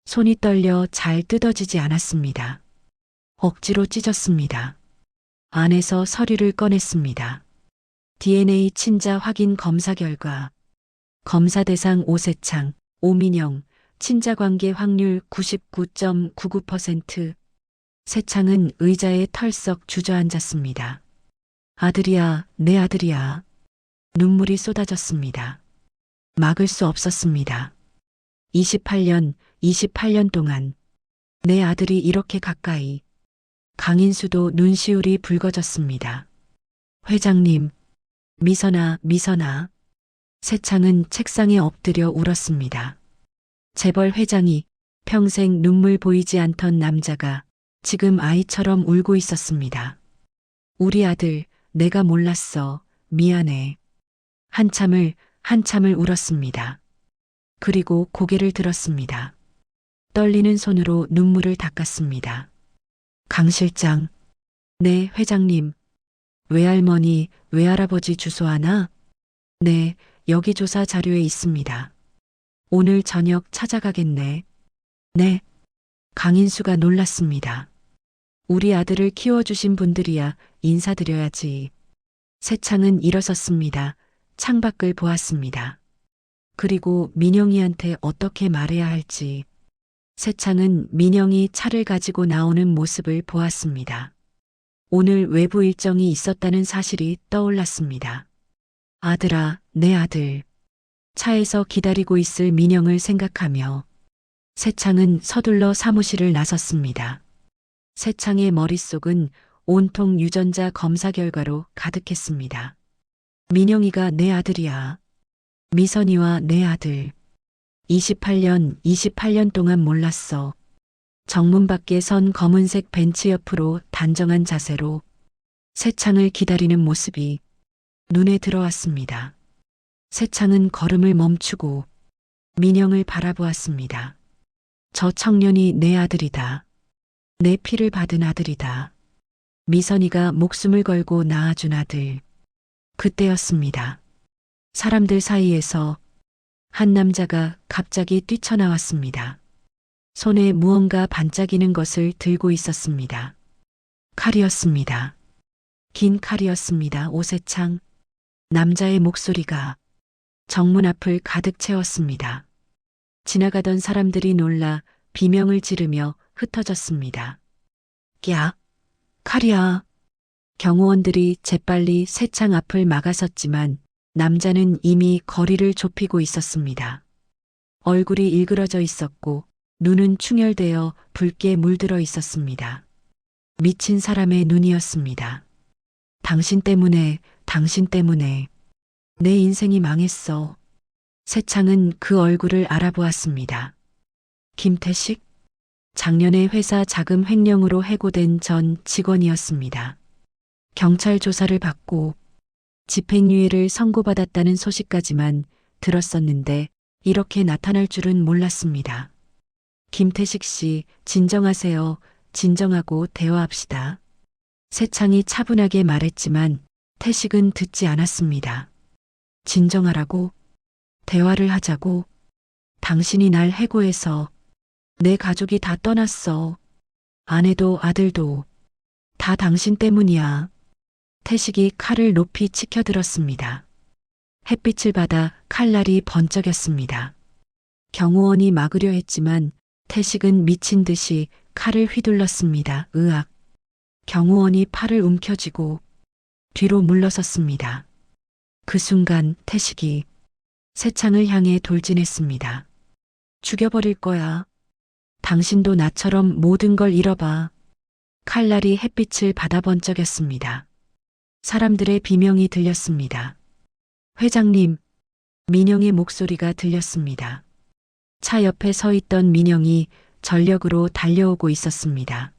손이 떨려 잘 뜯어지지 않았습니다. 억지로 찢었습니다. 안에서 서류를 꺼냈습니다. DNA 친자 확인 검사 결과. 검사 대상 오세창, 오민영, 친자 관계 확률 99.99%. 세창은 의자에 털썩 주저앉았습니다. 아들이야, 내 아들이야. 눈물이 쏟아졌습니다. 막을 수 없었습니다. 28년 동안 내 아들이 이렇게 가까이. 강인수도 눈시울이 붉어졌습니다. 회장님, 미선아. 세창은 책상에 엎드려 울었습니다. 재벌 회장이 평생 눈물 보이지 않던 남자가 지금 아이처럼 울고 있었습니다. 우리 아들, 내가 몰랐어. 미안해. 한참을 울었습니다. 그리고 고개를 들었습니다. 떨리는 손으로 눈물을 닦았습니다. 강 실장. 네, 회장님. 외할머니, 외할아버지 주소 하나? 네, 여기 조사 자료에 있습니다. 오늘 저녁 찾아가겠네. 네. 강인수가 놀랐습니다. 우리 아들을 키워주신 분들이야 인사드려야지. 세창은 일어섰습니다. 창밖을 보았습니다. 그리고 민영이한테 어떻게 말해야 할지. 세창은 민영이 차를 가지고 나오는 모습을 보았습니다. 오늘 외부 일정이 있었다는 사실이 떠올랐습니다. 아들아, 내 아들. 차에서 기다리고 있을 민영을 생각하며 세창은 서둘러 사무실을 나섰습니다. 세창의 머릿속은 온통 유전자 검사 결과로 가득했습니다. 민영이가 내 아들이야. 미선이와 내 아들. 28년 동안 몰랐어. 정문 밖에 선 검은색 벤치 옆으로 단정한 자세로 세창을 기다리는 모습이 눈에 들어왔습니다. 세창은 걸음을 멈추고 민영을 바라보았습니다. 저 청년이 내 아들이다. 내 피를 받은 아들이다. 미선이가 목숨을 걸고 낳아준 아들. 그때였습니다. 사람들 사이에서 한 남자가 갑자기 뛰쳐나왔습니다. 손에 무언가 반짝이는 것을 들고 있었습니다. 칼이었습니다. 긴 칼이었습니다. 오세창. 남자의 목소리가 정문 앞을 가득 채웠습니다. 지나가던 사람들이 놀라 비명을 지르며 흩어졌습니다. 야, 칼이야. 경호원들이 재빨리 새창 앞을 막아섰지만 남자는 이미 거리를 좁히고 있었습니다. 얼굴이 일그러져 있었고 눈은 충혈되어 붉게 물들어 있었습니다. 미친 사람의 눈이었습니다. 당신 때문에 내 인생이 망했어. 새창은 그 얼굴을 알아보았습니다. 김태식? 작년에 회사 자금 횡령으로 해고된 전 직원이었습니다. 경찰 조사를 받고 집행유예를 선고받았다는 소식까지만 들었었는데 이렇게 나타날 줄은 몰랐습니다. 김태식 씨, 진정하세요. 진정하고 대화합시다. 새창이 차분하게 말했지만 태식은 듣지 않았습니다. 진정하라고? 대화를 하자고? 당신이 날 해고해서 내 가족이 다 떠났어. 아내도 아들도 다 당신 때문이야. 태식이 칼을 높이 치켜들었습니다. 햇빛을 받아 칼날이 번쩍였습니다. 경호원이 막으려 했지만 태식은 미친 듯이 칼을 휘둘렀습니다. 으악. 경호원이 팔을 움켜쥐고 뒤로 물러섰습니다. 그 순간 태식이 새창을 향해 돌진했습니다. 죽여버릴 거야. 당신도 나처럼 모든 걸 잃어봐. 칼날이 햇빛을 받아 번쩍였습니다. 사람들의 비명이 들렸습니다. 회장님, 민영의 목소리가 들렸습니다. 차 옆에 서 있던 민영이 전력으로 달려오고 있었습니다.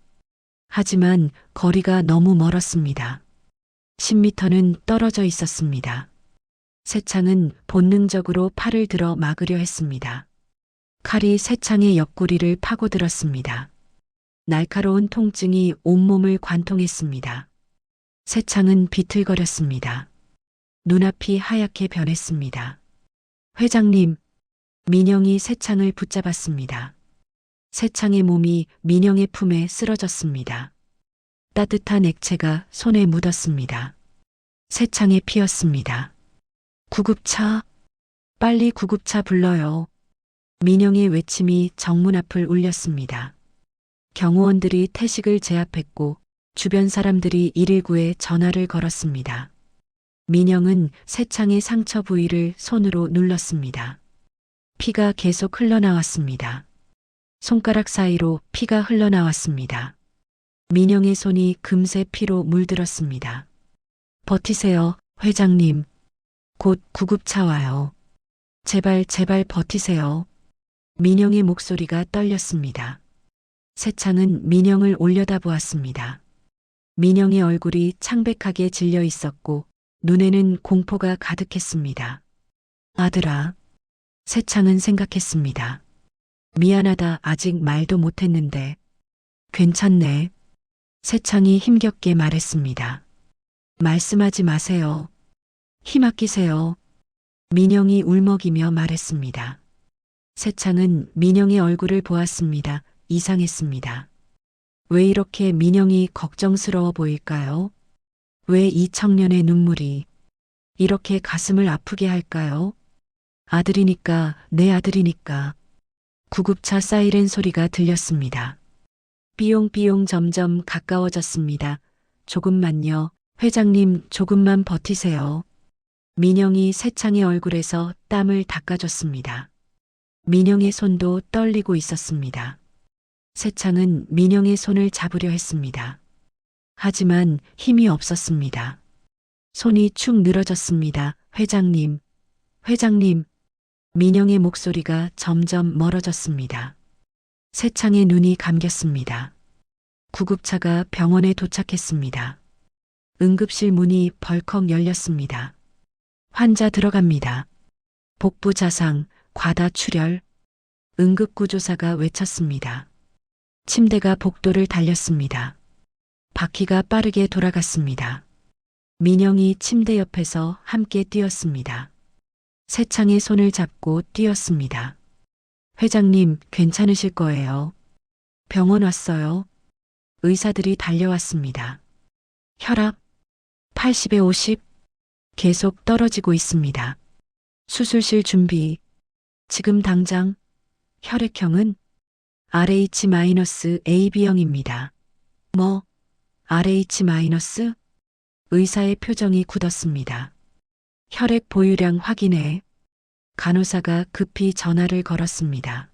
하지만 거리가 너무 멀었습니다. 10m는 떨어져 있었습니다. 새창은 본능적으로 팔을 들어 막으려 했습니다. 칼이 새창의 옆구리를 파고들었습니다. 날카로운 통증이 온몸을 관통했습니다. 새창은 비틀거렸습니다. 눈앞이 하얗게 변했습니다. 회장님, 민영이 새창을 붙잡았습니다. 새창의 몸이 민영의 품에 쓰러졌습니다. 따뜻한 액체가 손에 묻었습니다. 새창에 피었습니다. 구급차, 빨리 구급차 불러요. 민영의 외침이 정문 앞을 울렸습니다. 경호원들이 태식을 제압했고 주변 사람들이 119에 전화를 걸었습니다. 민영은 새창의 상처 부위를 손으로 눌렀습니다. 피가 계속 흘러나왔습니다. 손가락 사이로 피가 흘러나왔습니다. 민영의 손이 금세 피로 물들었습니다. 버티세요, 회장님. 곧 구급차 와요. 제발 버티세요. 민영의 목소리가 떨렸습니다. 새창은 민영을 올려다보았습니다. 민영의 얼굴이 창백하게 질려 있었고 눈에는 공포가 가득했습니다. 아들아. 새창은 생각했습니다. 미안하다, 아직 말도 못했는데. 괜찮네. 새창이 힘겹게 말했습니다. 말씀하지 마세요. 힘 아끼세요. 민영이 울먹이며 말했습니다. 새창은 민영의 얼굴을 보았습니다. 이상했습니다. 왜 이렇게 민영이 걱정스러워 보일까요? 왜 이 청년의 눈물이 이렇게 가슴을 아프게 할까요? 아들이니까, 내 아들이니까. 구급차 사이렌 소리가 들렸습니다. 삐용삐용 점점 가까워졌습니다. 조금만요. 회장님, 조금만 버티세요. 민영이 새창의 얼굴에서 땀을 닦아줬습니다. 민영의 손도 떨리고 있었습니다. 새창은 민영의 손을 잡으려 했습니다. 하지만 힘이 없었습니다. 손이 축 늘어졌습니다. 회장님, 회장님. 민영의 목소리가 점점 멀어졌습니다. 새창의 눈이 감겼습니다. 구급차가 병원에 도착했습니다. 응급실 문이 벌컥 열렸습니다. 환자 들어갑니다. 복부 자상, 과다 출혈. 응급구조사가 외쳤습니다. 침대가 복도를 달렸습니다. 바퀴가 빠르게 돌아갔습니다. 민영이 침대 옆에서 함께 뛰었습니다. 새창의 손을 잡고 뛰었습니다. 회장님, 괜찮으실 거예요. 병원 왔어요. 의사들이 달려왔습니다. 혈압 80에 50, 계속 떨어지고 있습니다. 수술실 준비. 지금 당장. 혈액형은 RH-AB형입니다. 뭐, RH-? 의사의 표정이 굳었습니다. 혈액 보유량 확인해. 간호사가 급히 전화를 걸었습니다.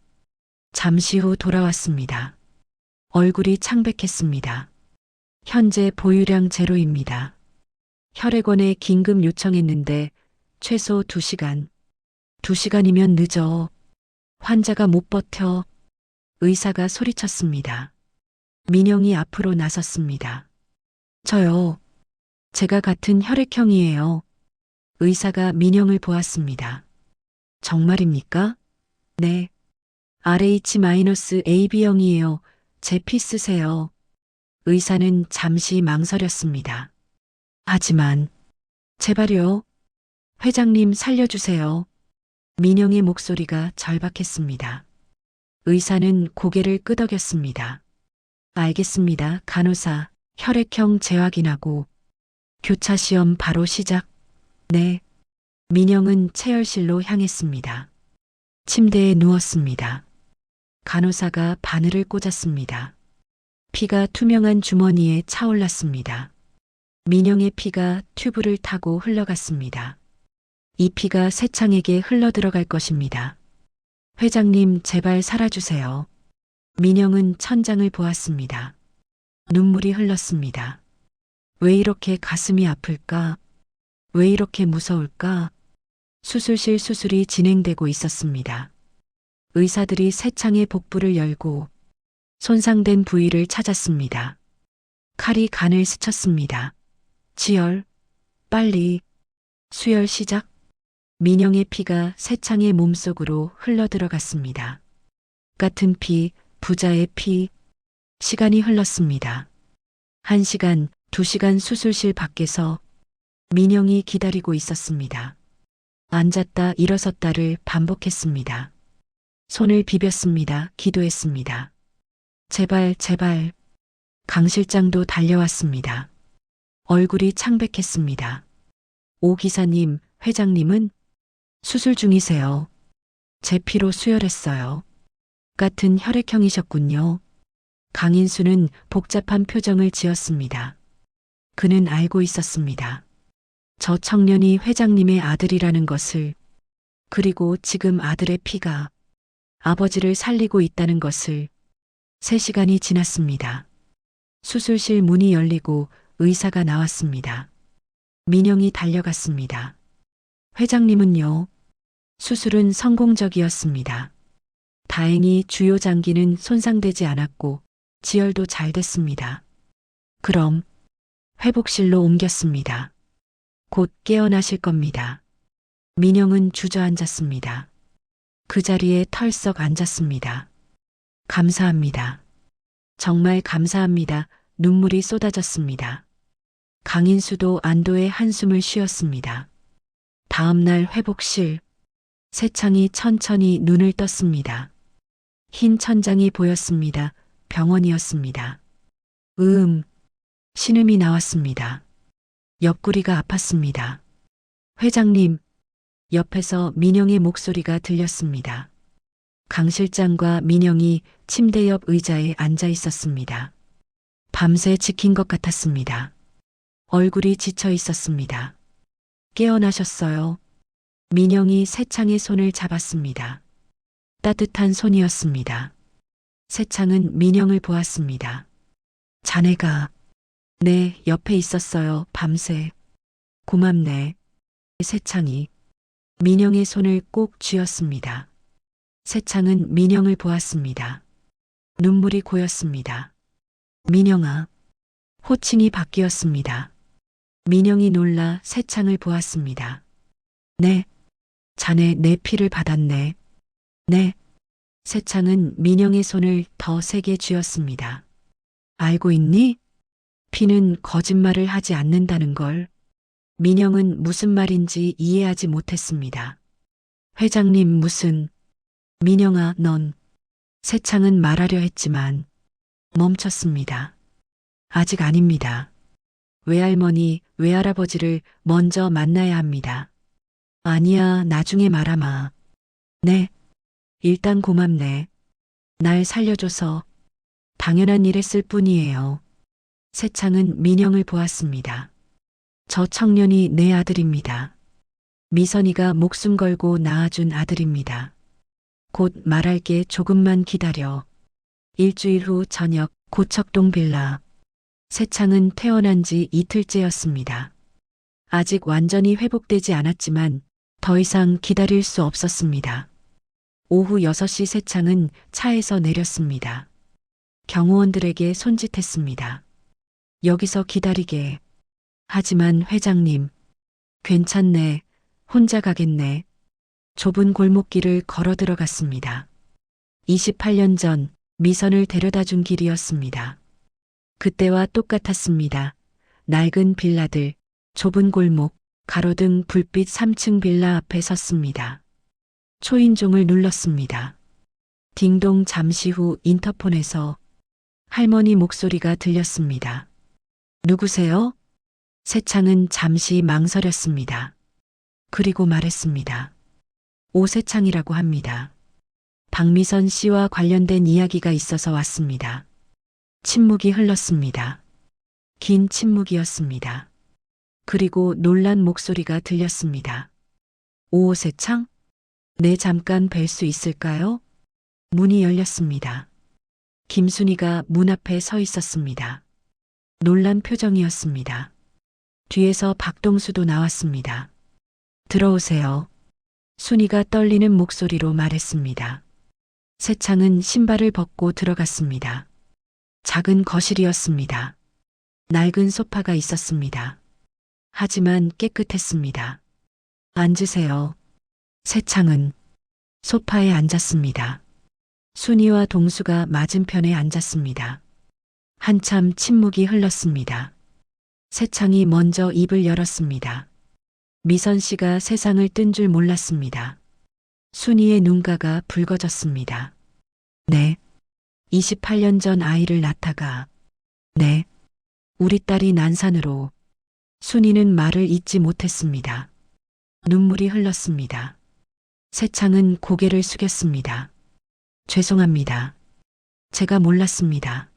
잠시 후 돌아왔습니다. 얼굴이 창백했습니다. 현재 보유량 제로입니다. 혈액원에 긴급 요청했는데 최소 2시간. 2시간이면 늦어. 환자가 못 버텨. 의사가 소리쳤습니다. 민영이 앞으로 나섰습니다. 저요. 제가 같은 혈액형이에요. 의사가 민영을 보았습니다. 정말입니까? 네. RH-AB형이에요. 제 피 쓰세요. 의사는 잠시 망설였습니다. 하지만, 제발요. 회장님 살려주세요. 민영의 목소리가 절박했습니다. 의사는 고개를 끄덕였습니다. 알겠습니다. 간호사, 혈액형 재확인하고 교차 시험 바로 시작. 네. 민영은 체열실로 향했습니다. 침대에 누웠습니다. 간호사가 바늘을 꽂았습니다. 피가 투명한 주머니에 차올랐습니다. 민영의 피가 튜브를 타고 흘러갔습니다. 이 피가 세창에게 흘러들어갈 것입니다. 회장님, 제발 살아주세요. 민영은 천장을 보았습니다. 눈물이 흘렀습니다. 왜 이렇게 가슴이 아플까? 왜 이렇게 무서울까? 수술실 수술이 진행되고 있었습니다. 의사들이 세창의 복부를 열고 손상된 부위를 찾았습니다. 칼이 간을 스쳤습니다. 지혈, 빨리, 수혈 시작. 민영의 피가 세창의 몸속으로 흘러들어갔습니다. 같은 피, 부자의 피. 시간이 흘렀습니다. 1시간, 2시간 수술실 밖에서 민영이 기다리고 있었습니다. 앉았다 일어섰다를 반복했습니다. 손을 비볐습니다. 기도했습니다. 제발, 제발. 강 실장도 달려왔습니다. 얼굴이 창백했습니다. 오 기사님, 회장님은 수술 중이세요. 제 피로 수혈했어요. 같은 혈액형이셨군요. 강인수는 복잡한 표정을 지었습니다. 그는 알고 있었습니다. 저 청년이 회장님의 아들이라는 것을, 그리고 지금 아들의 피가 아버지를 살리고 있다는 것을. 3시간이 지났습니다. 수술실 문이 열리고 의사가 나왔습니다. 민영이 달려갔습니다. 회장님은요? 수술은 성공적이었습니다. 다행히 주요 장기는 손상되지 않았고 지혈도 잘 됐습니다. 그럼 회복실로 옮겼습니다. 곧 깨어나실 겁니다. 민영은 주저앉았습니다. 그 자리에 털썩 앉았습니다. 감사합니다. 정말 감사합니다. 눈물이 쏟아졌습니다. 강인수도 안도의 한숨을 쉬었습니다. 다음 날 회복실. 세창이 천천히 눈을 떴습니다. 흰 천장이 보였습니다. 병원이었습니다. 신음이 나왔습니다. 옆구리가 아팠습니다. 회장님, 옆에서 민영의 목소리가 들렸습니다. 강 실장과 민영이 침대 옆 의자에 앉아 있었습니다. 밤새 지킨 것 같았습니다. 얼굴이 지쳐 있었습니다. 깨어나셨어요. 민영이 세창의 손을 잡았습니다. 따뜻한 손이었습니다. 세창은 민영을 보았습니다. 자네가 내 옆에 있었어요. 밤새. 고맙네. 세창이 민영의 손을 꼭 쥐었습니다. 세창은 민영을 보았습니다. 눈물이 고였습니다. 민영아. 호칭이 바뀌었습니다. 민영이 놀라 세창을 보았습니다. 네. 자네 내 피를 받았네. 네. 세창은 민영의 손을 더 세게 쥐었습니다. 알고 있니? 피는 거짓말을 하지 않는다는 걸. 민영은 무슨 말인지 이해하지 못했습니다. 회장님 무슨. 민영아, 넌. 세창은 말하려 했지만 멈췄습니다. 아직 아닙니다. 외할머니, 외할아버지를 먼저 만나야 합니다. 아니야, 나중에 말하마. 네. 일단 고맙네. 날 살려줘서 당연한 일 했을 뿐이에요. 세창은 민영을 보았습니다. 저 청년이 내 아들입니다. 미선이가 목숨 걸고 낳아준 아들입니다. 곧 말할게 조금만 기다려. 일주일 후 저녁 고척동 빌라. 세창은 태어난 지 이틀째였습니다. 아직 완전히 회복되지 않았지만 더 이상 기다릴 수 없었습니다. 오후 6시 세창은 차에서 내렸습니다. 경호원들에게 손짓했습니다. 여기서 기다리게. 하지만 회장님, 괜찮네. 혼자 가겠네. 좁은 골목길을 걸어 들어갔습니다. 28년 전 미선을 데려다 준 길이었습니다. 그때와 똑같았습니다. 낡은 빌라들, 좁은 골목, 가로등 불빛 3층 빌라 앞에 섰습니다. 초인종을 눌렀습니다. 딩동. 잠시 후 인터폰에서 할머니 목소리가 들렸습니다. 누구세요? 세창은 잠시 망설였습니다. 그리고 말했습니다. 오세창이라고 합니다. 박미선 씨와 관련된 이야기가 있어서 왔습니다. 침묵이 흘렀습니다. 긴 침묵이었습니다. 그리고 놀란 목소리가 들렸습니다. 오세창? 네, 잠깐 뵐 수 있을까요? 문이 열렸습니다. 김순이가 문 앞에 서 있었습니다. 놀란 표정이었습니다. 뒤에서 박동수도 나왔습니다. 들어오세요. 순이가 떨리는 목소리로 말했습니다. 세창은 신발을 벗고 들어갔습니다. 작은 거실이었습니다. 낡은 소파가 있었습니다. 하지만 깨끗했습니다. 앉으세요. 세창은 소파에 앉았습니다. 순이와 동수가 맞은편에 앉았습니다. 한참 침묵이 흘렀습니다. 세창이 먼저 입을 열었습니다. 미선 씨가 세상을 뜬 줄 몰랐습니다. 순이의 눈가가 붉어졌습니다. 네. 28년 전 아이를 낳다가. 네. 우리 딸이 난산으로. 순이는 말을 잇지 못했습니다. 눈물이 흘렀습니다. 세창은 고개를 숙였습니다. 죄송합니다. 제가 몰랐습니다.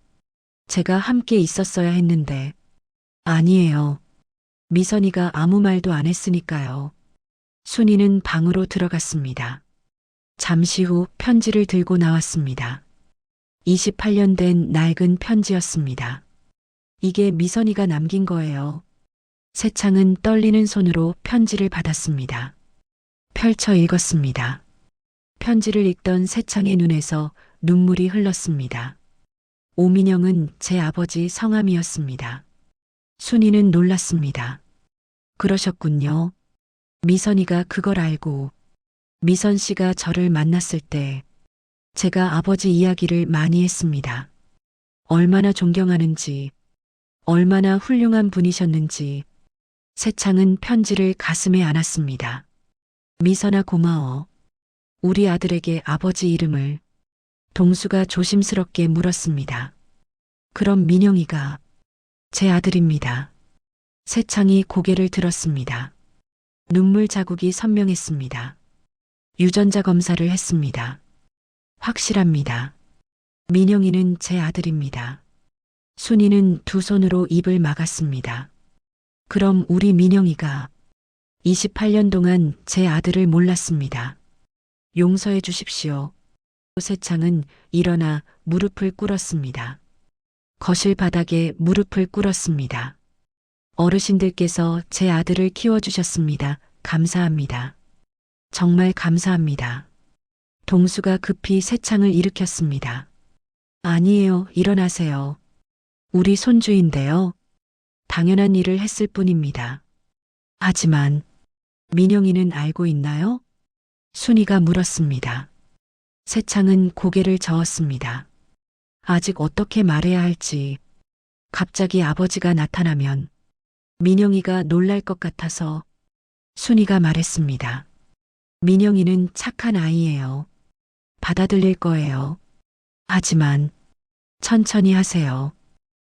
제가 함께 있었어야 했는데. 아니에요. 미선이가 아무 말도 안 했으니까요. 순이는 방으로 들어갔습니다. 잠시 후 편지를 들고 나왔습니다. 28년 된 낡은 편지였습니다. 이게 미선이가 남긴 거예요. 세창은 떨리는 손으로 편지를 받았습니다. 펼쳐 읽었습니다. 편지를 읽던 세창의 눈에서 눈물이 흘렀습니다. 오민영은 제 아버지 성함이었습니다. 순이는 놀랐습니다. 그러셨군요. 미선이가 그걸 알고 미선 씨가 저를 만났을 때 제가 아버지 이야기를 많이 했습니다. 얼마나 존경하는지, 얼마나 훌륭한 분이셨는지. 세창은 편지를 가슴에 안았습니다. 미선아, 고마워. 우리 아들에게 아버지 이름을. 동수가 조심스럽게 물었습니다. 그럼 민영이가 제 아들입니다. 세창이 고개를 들었습니다. 눈물 자국이 선명했습니다. 유전자 검사를 했습니다. 확실합니다. 민영이는 제 아들입니다. 순이는 두 손으로 입을 막았습니다. 그럼 우리 민영이가 28년 동안 제 아들을 몰랐습니다. 용서해 주십시오. 세창은 일어나 무릎을 꿇었습니다. 거실 바닥에 무릎을 꿇었습니다. 어르신들께서 제 아들을 키워주셨습니다. 감사합니다. 정말 감사합니다. 동수가 급히 세창을 일으켰습니다. 아니에요, 일어나세요. 우리 손주인데요. 당연한 일을 했을 뿐입니다. 하지만 민영이는 알고 있나요? 순이가 물었습니다. 세창은 고개를 저었습니다. 아직 어떻게 말해야 할지. 갑자기 아버지가 나타나면 민영이가 놀랄 것 같아서. 순이가 말했습니다. 민영이는 착한 아이예요. 받아들일 거예요. 하지만 천천히 하세요.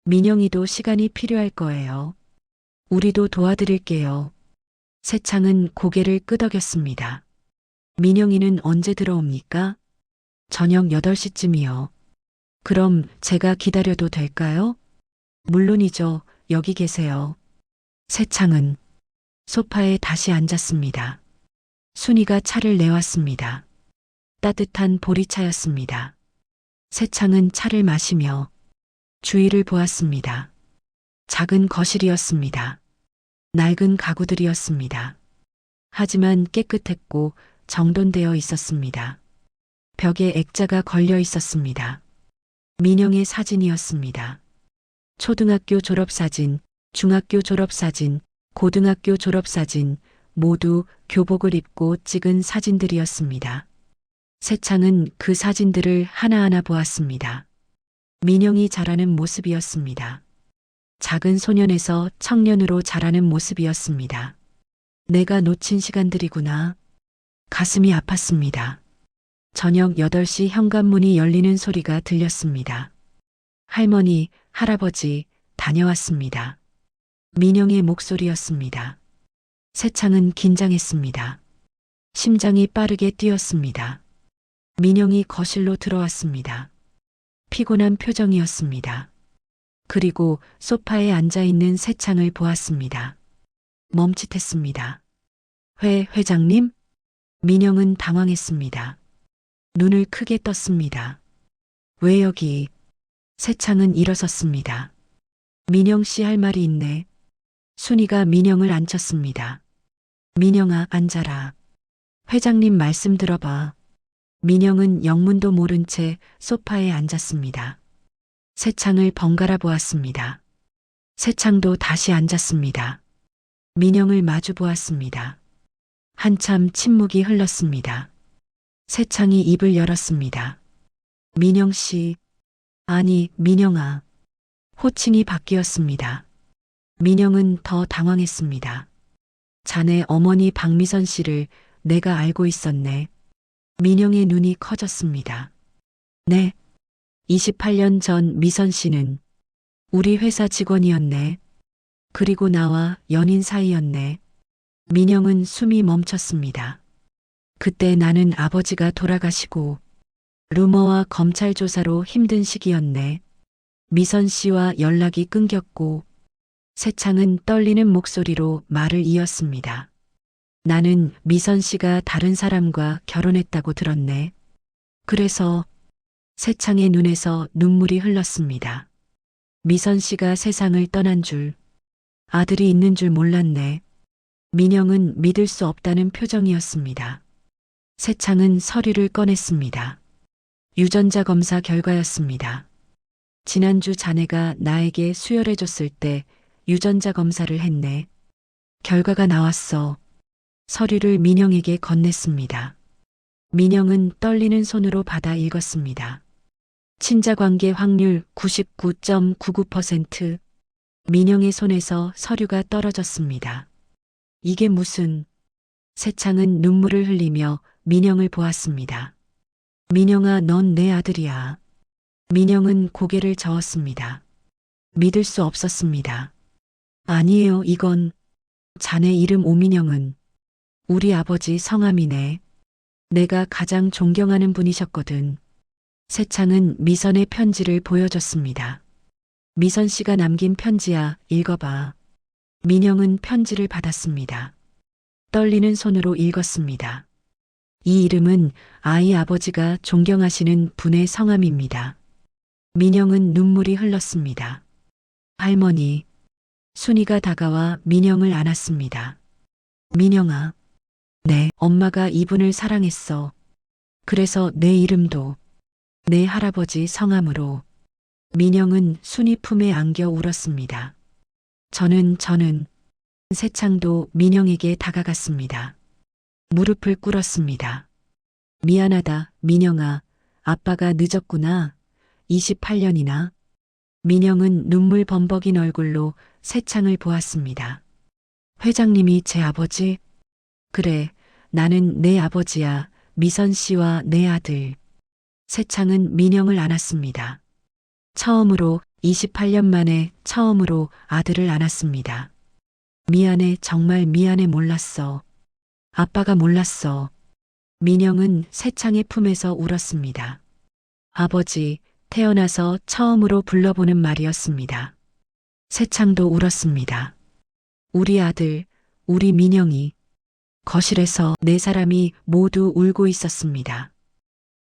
민영이도 시간이 필요할 거예요. 우리도 도와드릴게요. 세창은 고개를 끄덕였습니다. 민영이는 언제 들어옵니까? 저녁 8시쯤이요. 그럼 제가 기다려도 될까요? 물론이죠. 여기 계세요. 세창은 소파에 다시 앉았습니다. 순이가 차를 내왔습니다. 따뜻한 보리차였습니다. 세창은 차를 마시며 주위를 보았습니다. 작은 거실이었습니다. 낡은 가구들이었습니다. 하지만 깨끗했고 정돈되어 있었습니다. 벽에 액자가 걸려 있었습니다. 민영의 사진이었습니다. 초등학교 졸업사진, 중학교 졸업사진, 고등학교 졸업사진, 모두 교복을 입고 찍은 사진들이었습니다. 세창은 그 사진들을 하나하나 보았습니다. 민영이 자라는 모습이었습니다. 작은 소년에서 청년으로 자라는 모습이었습니다. 내가 놓친 시간들이구나. 가슴이 아팠습니다. 저녁 8시 현관문이 열리는 소리가 들렸습니다. 할머니, 할아버지, 다녀왔습니다. 민영의 목소리였습니다. 세창은 긴장했습니다. 심장이 빠르게 뛰었습니다. 민영이 거실로 들어왔습니다. 피곤한 표정이었습니다. 그리고 소파에 앉아있는 세창을 보았습니다. 멈칫했습니다. 회장님? 민영은 당황했습니다. 눈을 크게 떴습니다. 왜 여기? 세창은 일어섰습니다. 민영 씨 할 말이 있네. 순이가 민영을 앉혔습니다. 민영아, 앉아라. 회장님 말씀 들어봐. 민영은 영문도 모른 채 소파에 앉았습니다. 세창을 번갈아 보았습니다. 세창도 다시 앉았습니다. 민영을 마주 보았습니다. 한참 침묵이 흘렀습니다. 세창이 입을 열었습니다. 민영 씨, 아니, 민영아. 호칭이 바뀌었습니다. 민영은 더 당황했습니다. 자네 어머니 박미선 씨를 내가 알고 있었네. 민영의 눈이 커졌습니다. 네. 28년 전 미선 씨는 우리 회사 직원이었네. 그리고 나와 연인 사이였네. 민영은 숨이 멈췄습니다. 그때 나는 아버지가 돌아가시고 루머와 검찰 조사로 힘든 시기였네. 미선 씨와 연락이 끊겼고 세창은 떨리는 목소리로 말을 이었습니다. 나는 미선 씨가 다른 사람과 결혼했다고 들었네. 그래서 세창의 눈에서 눈물이 흘렀습니다. 미선 씨가 세상을 떠난 줄, 아들이 있는 줄 몰랐네. 민영은 믿을 수 없다는 표정이었습니다. 세창은 서류를 꺼냈습니다. 유전자 검사 결과였습니다. 지난주 자네가 나에게 수혈해줬을 때 유전자 검사를 했네. 결과가 나왔어. 서류를 민영에게 건넸습니다. 민영은 떨리는 손으로 받아 읽었습니다. 친자관계 확률 99.99%. 민영의 손에서 서류가 떨어졌습니다. 이게 무슨... 세창은 눈물을 흘리며 민영을 보았습니다. 민영아, 넌 내 아들이야. 민영은 고개를 저었습니다. 믿을 수 없었습니다. 아니에요, 이건... 자네 이름 오민영은 우리 아버지 성함이네. 내가 가장 존경하는 분이셨거든. 세창은 미선의 편지를 보여줬습니다. 미선 씨가 남긴 편지야, 읽어봐. 민영은 편지를 받았습니다. 떨리는 손으로 읽었습니다. 이 이름은 아이 아버지가 존경하시는 분의 성함입니다. 민영은 눈물이 흘렀습니다. 할머니. 순이가 다가와 민영을 안았습니다. 민영아. 네, 엄마가 이분을 사랑했어. 그래서 내 이름도 내 할아버지 성함으로. 민영은 순이 품에 안겨 울었습니다. 저는 세창도 민영에게 다가갔습니다. 무릎을 꿇었습니다. 미안하다, 민영아. 아빠가 늦었구나. 28년이나. 민영은 눈물 범벅인 얼굴로 세창을 보았습니다. 회장님이 제 아버지? 그래, 나는 내 아버지야. 미선 씨와 내 아들. 세창은 민영을 안았습니다. 처음으로 28년 만에 처음으로 아들을 안았습니다. 미안해, 정말 미안해, 몰랐어. 아빠가 몰랐어. 민영은 세창의 품에서 울었습니다. 아버지, 태어나서 처음으로 불러보는 말이었습니다. 세창도 울었습니다. 우리 아들, 우리 민영이. 거실에서 네 사람이 모두 울고 있었습니다.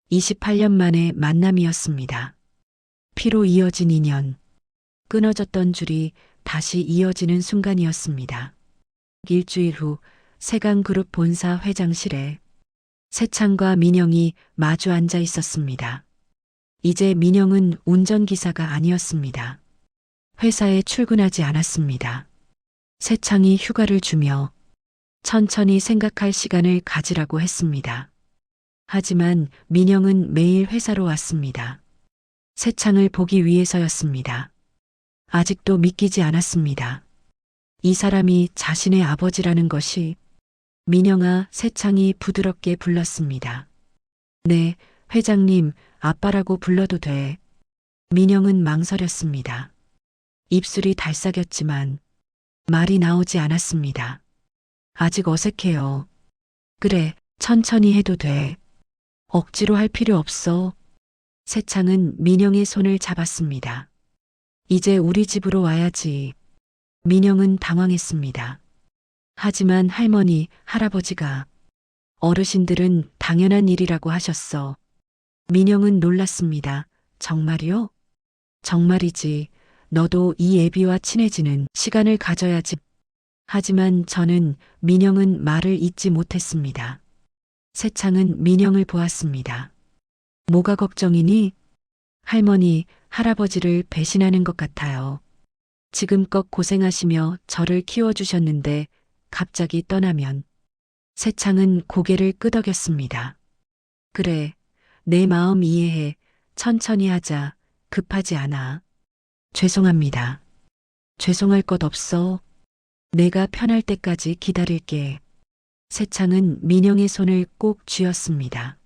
28년 만의 만남이었습니다. 피로 이어진 인연. 끊어졌던 줄이 다시 이어지는 순간이었습니다. 일주일 후 세강그룹 본사 회장실에 세창과 민영이 마주 앉아 있었습니다. 이제 민영은 운전기사가 아니었습니다. 회사에 출근하지 않았습니다. 세창이 휴가를 주며 천천히 생각할 시간을 가지라고 했습니다. 하지만 민영은 매일 회사로 왔습니다. 세창을 보기 위해서였습니다. 아직도 믿기지 않았습니다. 이 사람이 자신의 아버지라는 것이. 민영아, 세창이 부드럽게 불렀습니다. 네, 회장님, 아빠라고 불러도 돼. 민영은 망설였습니다. 입술이 달싹였지만 말이 나오지 않았습니다. 아직 어색해요. 그래, 천천히 해도 돼. 억지로 할 필요 없어. 세창은 민영의 손을 잡았습니다. 이제 우리 집으로 와야지. 민영은 당황했습니다. 하지만 할머니, 할아버지가. 어르신들은 당연한 일이라고 하셨어. 민영은 놀랐습니다. 정말이요? 정말이지. 너도 이 애비와 친해지는 시간을 가져야지. 하지만 민영은 말을 잇지 못했습니다. 세창은 민영을 보았습니다. 뭐가 걱정이니? 할머니, 할아버지를 배신하는 것 같아요. 지금껏 고생하시며 저를 키워주셨는데 갑자기 떠나면. 세창은 고개를 끄덕였습니다. 그래, 내 마음 이해해. 천천히 하자. 급하지 않아. 죄송합니다. 죄송할 것 없어. 내가 편할 때까지 기다릴게. 세창은 민영의 손을 꼭 쥐었습니다.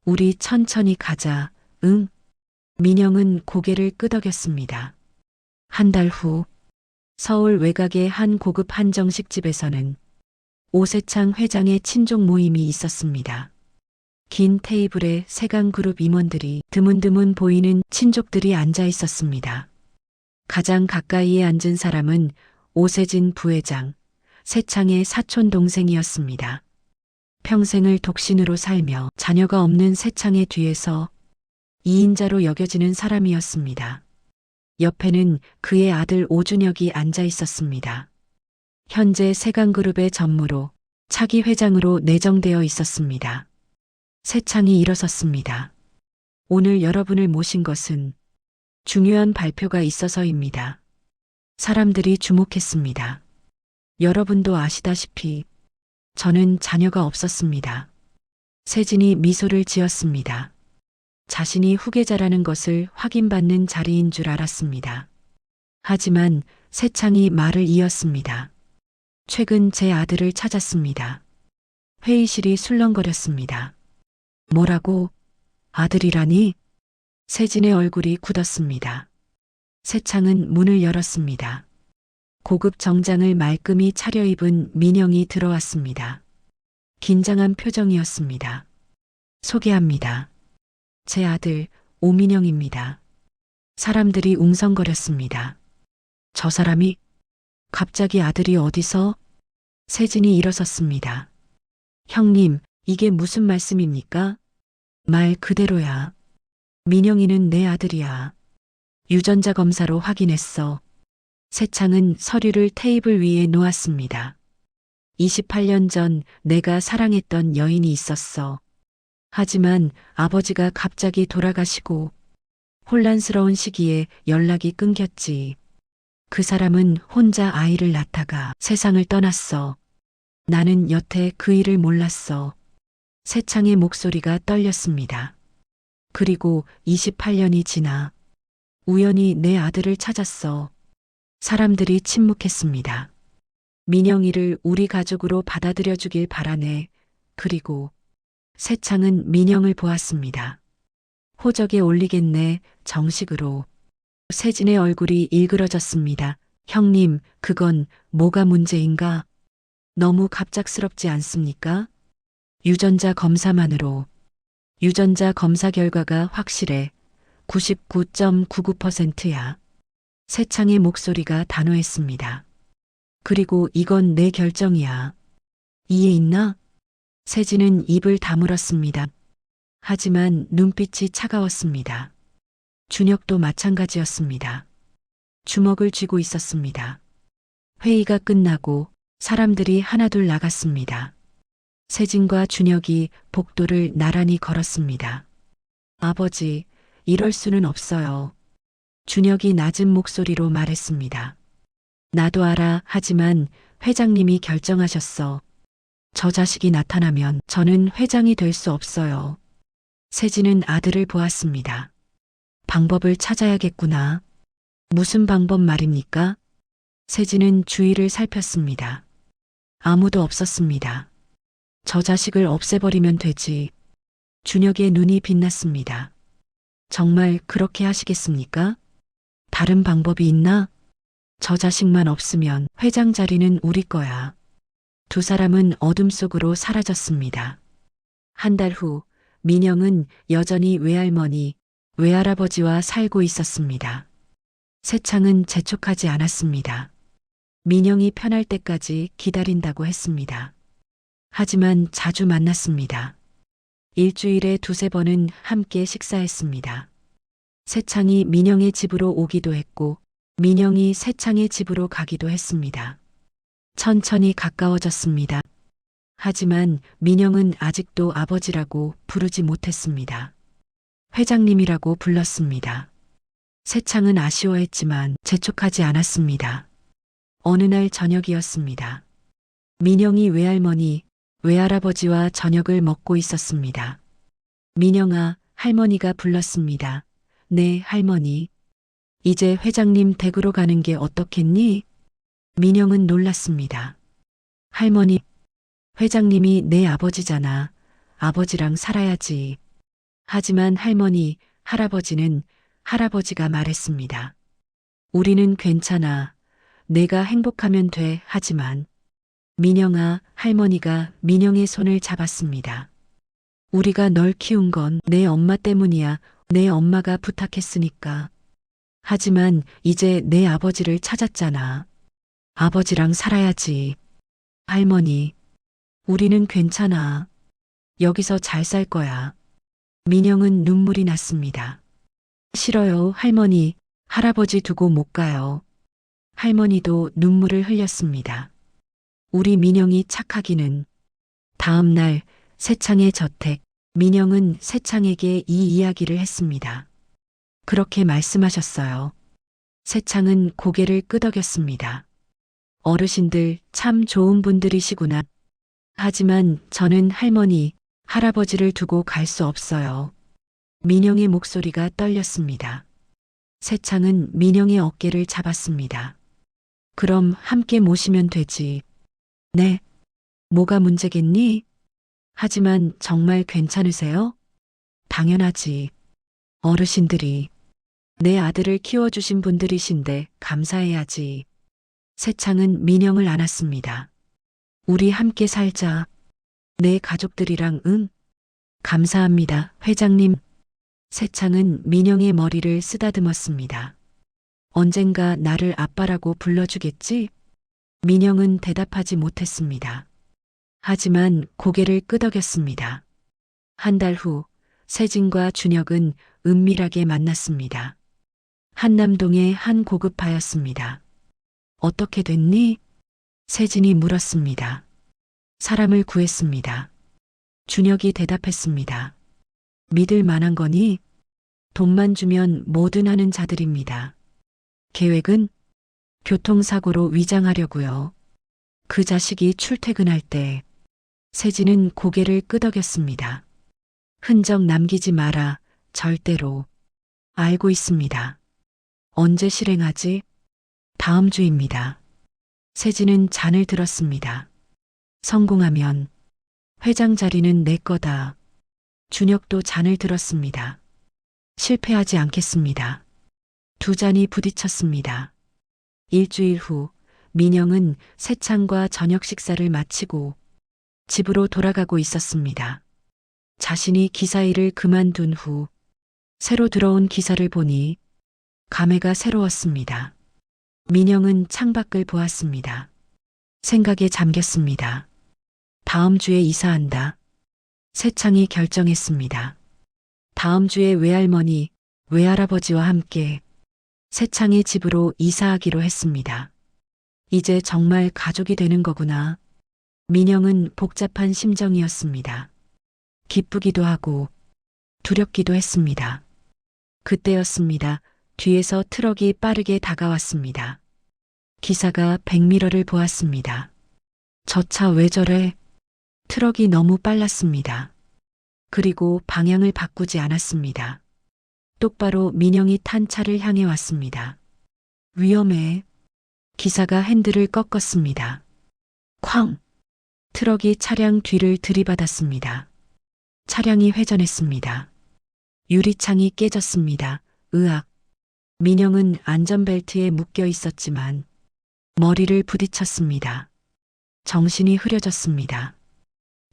우리 천천히 가자. 응? 민영은 고개를 끄덕였습니다. 한 달 후, 서울 외곽의 한 고급 한정식집에서는 오세창 회장의 친족 모임이 있었습니다. 긴 테이블에 세강그룹 임원들이 드문드문 보이는 친족들이 앉아 있었습니다. 가장 가까이에 앉은 사람은 오세진 부회장, 세창의 사촌 동생이었습니다. 평생을 독신으로 살며 자녀가 없는 세창의 뒤에서 2인자로 여겨지는 사람이었습니다. 옆에는 그의 아들 오준혁이 앉아 있었습니다. 현재 세강그룹의 전무로 차기 회장으로 내정되어 있었습니다. 세창이 일어섰습니다. 오늘 여러분을 모신 것은 중요한 발표가 있어서입니다. 사람들이 주목했습니다. 여러분도 아시다시피 저는 자녀가 없었습니다. 세진이 미소를 지었습니다. 자신이 후계자라는 것을 확인받는 자리인 줄 알았습니다. 하지만 세창이 말을 이었습니다. 최근 제 아들을 찾았습니다. 회의실이 술렁거렸습니다. 뭐라고? 아들이라니? 세진의 얼굴이 굳었습니다. 세창은 문을 열었습니다. 고급 정장을 말끔히 차려입은 민영이 들어왔습니다. 긴장한 표정이었습니다. 소개합니다. 제 아들 오민영입니다. 사람들이 웅성거렸습니다. 저 사람이? 갑자기 아들이 어디서? 세진이 일어섰습니다. 형님, 이게 무슨 말씀입니까? 말 그대로야. 민영이는 내 아들이야. 유전자 검사로 확인했어. 세창은 서류를 테이블 위에 놓았습니다. 28년 전 내가 사랑했던 여인이 있었어. 하지만 아버지가 갑자기 돌아가시고 혼란스러운 시기에 연락이 끊겼지. 그 사람은 혼자 아이를 낳다가 세상을 떠났어. 나는 여태 그 일을 몰랐어. 세창의 목소리가 떨렸습니다. 그리고 28년이 지나 우연히 내 아들을 찾았어. 사람들이 침묵했습니다. 민영이를 우리 가족으로 받아들여 주길 바라네. 그리고 세창은 민영을 보았습니다. 호적에 올리겠네. 정식으로. 세진의 얼굴이 일그러졌습니다. 형님, 그건 뭐가 문제인가? 너무 갑작스럽지 않습니까? 유전자 검사만으로. 유전자 검사 결과가 확실해. 99.99%야. 세창의 목소리가 단호했습니다. 그리고 이건 내 결정이야. 이해 있나? 세진은 입을 다물었습니다. 하지만 눈빛이 차가웠습니다. 준혁도 마찬가지였습니다. 주먹을 쥐고 있었습니다. 회의가 끝나고 사람들이 하나둘 나갔습니다. 세진과 준혁이 복도를 나란히 걸었습니다. 아버지, 이럴 수는 없어요. 준혁이 낮은 목소리로 말했습니다. 나도 알아. 하지만 회장님이 결정하셨어. 저 자식이 나타나면 저는 회장이 될 수 없어요. 세진은 아들을 보았습니다. 방법을 찾아야겠구나. 무슨 방법 말입니까? 세진은 주위를 살폈습니다. 아무도 없었습니다. 저 자식을 없애버리면 되지. 준혁의 눈이 빛났습니다. 정말 그렇게 하시겠습니까? 다른 방법이 있나? 저 자식만 없으면 회장 자리는 우리 거야. 두 사람은 어둠 속으로 사라졌습니다. 한 달 후, 민영은 여전히 외할머니, 외할아버지와 살고 있었습니다. 세창은 재촉하지 않았습니다. 민영이 편할 때까지 기다린다고 했습니다. 하지만 자주 만났습니다. 일주일에 두세 번은 함께 식사했습니다. 세창이 민영의 집으로 오기도 했고, 민영이 세창의 집으로 가기도 했습니다. 천천히 가까워졌습니다. 하지만 민영은 아직도 아버지라고 부르지 못했습니다. 회장님이라고 불렀습니다. 세창은 아쉬워했지만 재촉하지 않았습니다. 어느 날 저녁이었습니다. 민영이 외할머니, 외할아버지와 저녁을 먹고 있었습니다. 민영아, 할머니가 불렀습니다. 네, 할머니. 이제 회장님 댁으로 가는 게 어떻겠니? 민영은 놀랐습니다. 할머니, 회장님이 내 아버지잖아. 아버지랑 살아야지. 하지만 할머니, 할아버지는 할아버지가 말했습니다. 우리는 괜찮아. 내가 행복하면 돼. 하지만 민영아, 할머니가 민영의 손을 잡았습니다. 우리가 널 키운 건 내 엄마 때문이야. 내 엄마가 부탁했으니까. 하지만 이제 내 아버지를 찾았잖아. 아버지랑 살아야지. 할머니, 우리는 괜찮아. 여기서 잘 살 거야. 민영은 눈물이 났습니다. 싫어요, 할머니. 할아버지 두고 못 가요. 할머니도 눈물을 흘렸습니다. 우리 민영이 착하기는. 다음 날 세창의 저택, 민영은 세창에게 이 이야기를 했습니다. 그렇게 말씀하셨어요. 세창은 고개를 끄덕였습니다. 어르신들 참 좋은 분들이시구나. 하지만 저는 할머니, 할아버지를 두고 갈 수 없어요. 민영의 목소리가 떨렸습니다. 세창은 민영의 어깨를 잡았습니다. 그럼 함께 모시면 되지. 네. 뭐가 문제겠니? 하지만 정말 괜찮으세요? 당연하지. 어르신들이 내 아들을 키워주신 분들이신데 감사해야지. 세창은 민영을 안았습니다. 우리 함께 살자. 내 가족들이랑 응? 감사합니다, 회장님. 세창은 민영의 머리를 쓰다듬었습니다. 언젠가 나를 아빠라고 불러주겠지? 민영은 대답하지 못했습니다. 하지만 고개를 끄덕였습니다. 한 달 후, 세진과 준혁은 은밀하게 만났습니다. 한남동의 한 고급파였습니다. 어떻게 됐니? 세진이 물었습니다. 사람을 구했습니다. 준혁이 대답했습니다. 믿을 만한 거니? 돈만 주면 뭐든 하는 자들입니다. 계획은? 교통사고로 위장하려고요. 그 자식이 출퇴근할 때 세진은 고개를 끄덕였습니다. 흔적 남기지 마라. 절대로. 알고 있습니다. 언제 실행하지? 다음 주입니다. 세진은 잔을 들었습니다. 성공하면 회장 자리는 내 거다. 준혁도 잔을 들었습니다. 실패하지 않겠습니다. 두 잔이 부딪혔습니다. 일주일 후 민영은 세창과 저녁 식사를 마치고 집으로 돌아가고 있었습니다. 자신이 기사 일을 그만둔 후 새로 들어온 기사를 보니 감회가 새로웠습니다. 민영은 창밖을 보았습니다. 생각에 잠겼습니다. 다음 주에 이사한다. 세창이 결정했습니다. 다음 주에 외할머니, 외할아버지와 함께 세창의 집으로 이사하기로 했습니다. 이제 정말 가족이 되는 거구나. 민영은 복잡한 심정이었습니다. 기쁘기도 하고 두렵기도 했습니다. 그때였습니다. 뒤에서 트럭이 빠르게 다가왔습니다. 기사가 백미러를 보았습니다. 저 차 왜 저래? 트럭이 너무 빨랐습니다. 그리고 방향을 바꾸지 않았습니다. 똑바로 민영이 탄 차를 향해 왔습니다. 위험해. 기사가 핸들을 꺾었습니다. 쾅! 트럭이 차량 뒤를 들이받았습니다. 차량이 회전했습니다. 유리창이 깨졌습니다. 으악! 민영은 안전벨트에 묶여 있었지만 머리를 부딪혔습니다. 정신이 흐려졌습니다.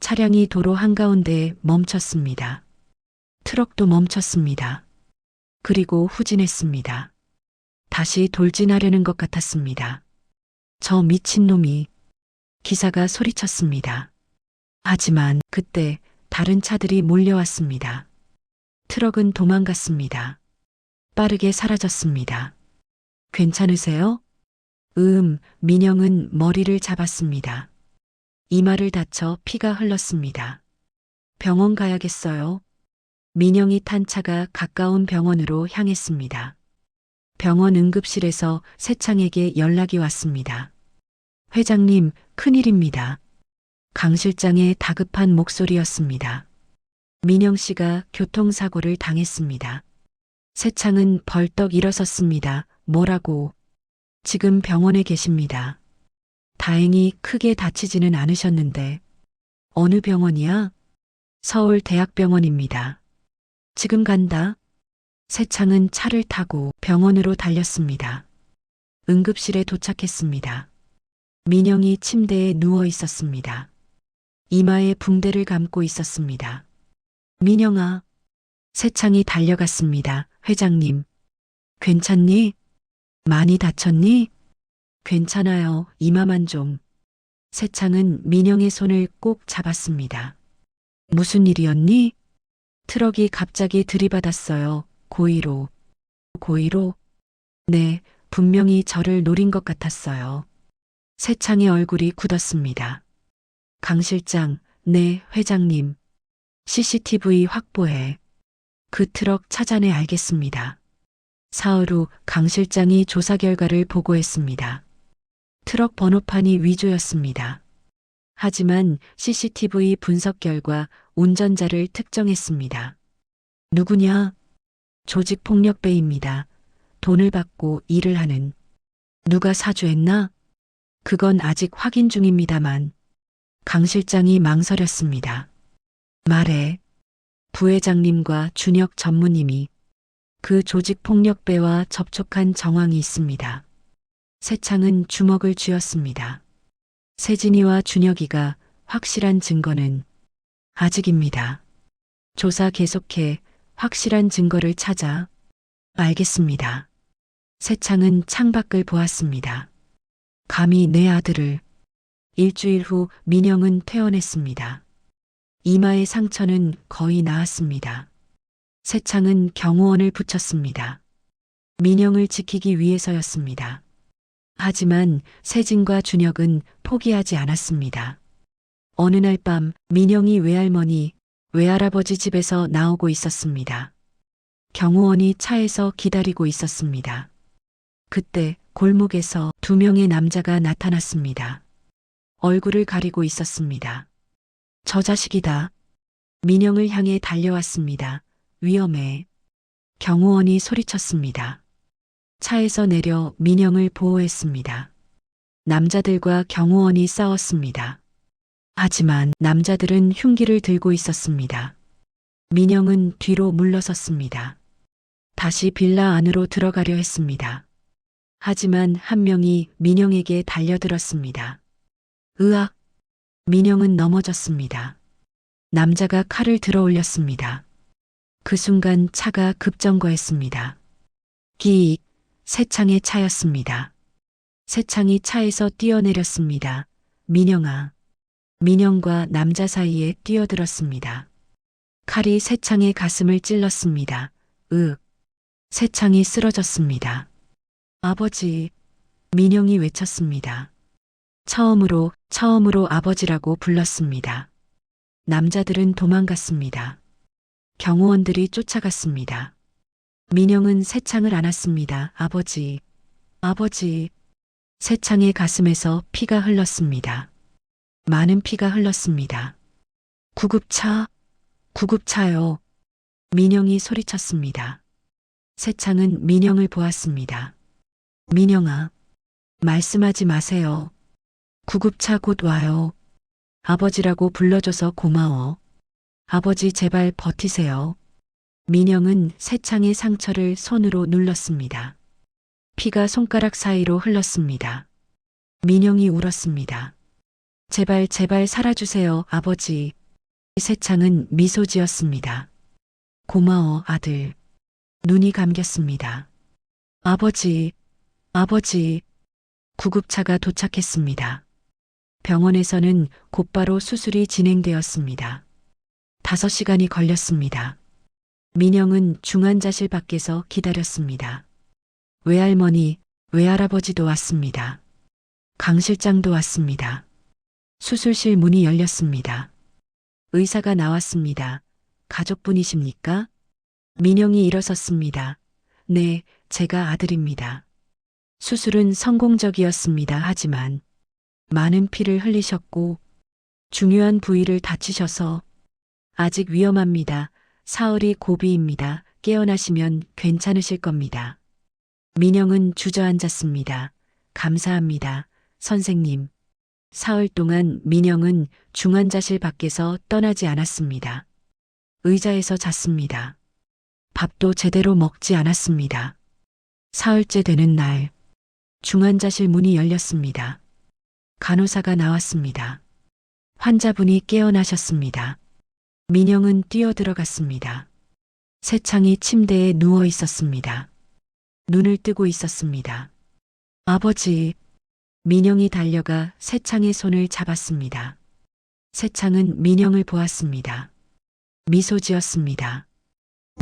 차량이 도로 한가운데에 멈췄습니다. 트럭도 멈췄습니다. 그리고 후진했습니다. 다시 돌진하려는 것 같았습니다. 저 미친놈이. 기사가 소리쳤습니다. 하지만 그때 다른 차들이 몰려왔습니다. 트럭은 도망갔습니다. 빠르게 사라졌습니다. 괜찮으세요? 민영은 머리를 잡았습니다. 이마를 다쳐 피가 흘렀습니다. 병원 가야겠어요. 민영이 탄 차가 가까운 병원으로 향했습니다. 병원 응급실에서 세창에게 연락이 왔습니다. 회장님, 큰일입니다. 강 실장의 다급한 목소리였습니다. 민영 씨가 교통사고를 당했습니다. 세창은 벌떡 일어섰습니다. 뭐라고? 지금 병원에 계십니다. 다행히 크게 다치지는 않으셨는데. 어느 병원이야? 서울대학병원입니다. 지금 간다. 세창은 차를 타고 병원으로 달렸습니다. 응급실에 도착했습니다. 민영이 침대에 누워 있었습니다. 이마에 붕대를 감고 있었습니다. 민영아. 세창이 달려갔습니다. 회장님. 괜찮니? 많이 다쳤니? 괜찮아요. 이마만 좀. 세창은 민영의 손을 꼭 잡았습니다. 무슨 일이었니? 트럭이 갑자기 들이받았어요. 고의로. 고의로? 네, 분명히 저를 노린 것 같았어요. 세창의 얼굴이 굳었습니다. 강 실장, 네, 회장님. CCTV 확보해. 그 트럭 찾아내 알겠습니다. 사흘 후 강 실장이 조사 결과를 보고했습니다. 트럭 번호판이 위조였습니다. 하지만 CCTV 분석 결과 운전자를 특정했습니다. 누구냐? 조직폭력배입니다. 돈을 받고 일을 하는. 누가 사주했나? 그건 아직 확인 중입니다만. 강 실장이 망설였습니다. 말해. 부회장님과 준혁 전무님이 그 조직폭력배와 접촉한 정황이 있습니다. 세창은 주먹을 쥐었습니다. 세진이와 준혁이가 확실한 증거는 아직입니다. 조사 계속해 확실한 증거를 찾아. 알겠습니다. 세창은 창밖을 보았습니다. 감히 내 아들을. 일주일 후 민영은 퇴원했습니다. 이마의 상처는 거의 나았습니다. 세창은 경호원을 붙였습니다. 민영을 지키기 위해서였습니다. 하지만 세진과 준혁은 포기하지 않았습니다. 어느 날 밤 민영이 외할머니, 외할아버지 집에서 나오고 있었습니다. 경호원이 차에서 기다리고 있었습니다. 그때 골목에서 두 명의 남자가 나타났습니다. 얼굴을 가리고 있었습니다. 저 자식이다. 민영을 향해 달려왔습니다. 위험해. 경호원이 소리쳤습니다. 차에서 내려 민영을 보호했습니다. 남자들과 경호원이 싸웠습니다. 하지만 남자들은 흉기를 들고 있었습니다. 민영은 뒤로 물러섰습니다. 다시 빌라 안으로 들어가려 했습니다. 하지만 한 명이 민영에게 달려들었습니다. 으악! 민영은 넘어졌습니다. 남자가 칼을 들어 올렸습니다. 그 순간 차가 급정거했습니다. 기익! 새 창의 차였습니다. 새 창이 차에서 뛰어내렸습니다. 민영아. 민영과 남자 사이에 뛰어들었습니다. 칼이 새 창의 가슴을 찔렀습니다. 으! 새 창이 쓰러졌습니다. 아버지! 민영이 외쳤습니다. 처음으로 아버지라고 불렀습니다. 남자들은 도망갔습니다. 경호원들이 쫓아갔습니다. 민영은 새 창을 안았습니다. 아버지, 아버지. 새 창의 가슴에서 피가 흘렀습니다. 많은 피가 흘렀습니다. 구급차, 구급차요. 민영이 소리쳤습니다. 새 창은 민영을 보았습니다. 민영아, 말씀하지 마세요. 구급차 곧 와요. 아버지라고 불러줘서 고마워. 아버지 제발 버티세요. 민영은 새 창의 상처를 손으로 눌렀습니다. 피가 손가락 사이로 흘렀습니다. 민영이 울었습니다. 제발 제발 살아주세요, 아버지. 새 창은 미소 지었습니다. 고마워, 아들. 눈이 감겼습니다. 아버지, 아버지. 구급차가 도착했습니다. 병원에서는 곧바로 수술이 진행되었습니다. 5시간이 걸렸습니다. 민영은 중환자실 밖에서 기다렸습니다. 외할머니, 외할아버지도 왔습니다. 강 실장도 왔습니다. 수술실 문이 열렸습니다. 의사가 나왔습니다. 가족분이십니까? 민영이 일어섰습니다. 네, 제가 아들입니다. 수술은 성공적이었습니다. 하지만 많은 피를 흘리셨고 중요한 부위를 다치셔서 아직 위험합니다. 사흘이 고비입니다. 깨어나시면 괜찮으실 겁니다. 민영은 주저앉았습니다. 감사합니다, 선생님. 사흘 동안 민영은 중환자실 밖에서 떠나지 않았습니다. 의자에서 잤습니다. 밥도 제대로 먹지 않았습니다. 사흘째 되는 날, 중환자실 문이 열렸습니다. 간호사가 나왔습니다. 환자분이 깨어나셨습니다. 민영은 뛰어들어갔습니다. 새 창이 침대에 누워 있었습니다. 눈을 뜨고 있었습니다. 아버지. 민영이 달려가 새 창의 손을 잡았습니다. 새 창은 민영을 보았습니다. 미소 지었습니다.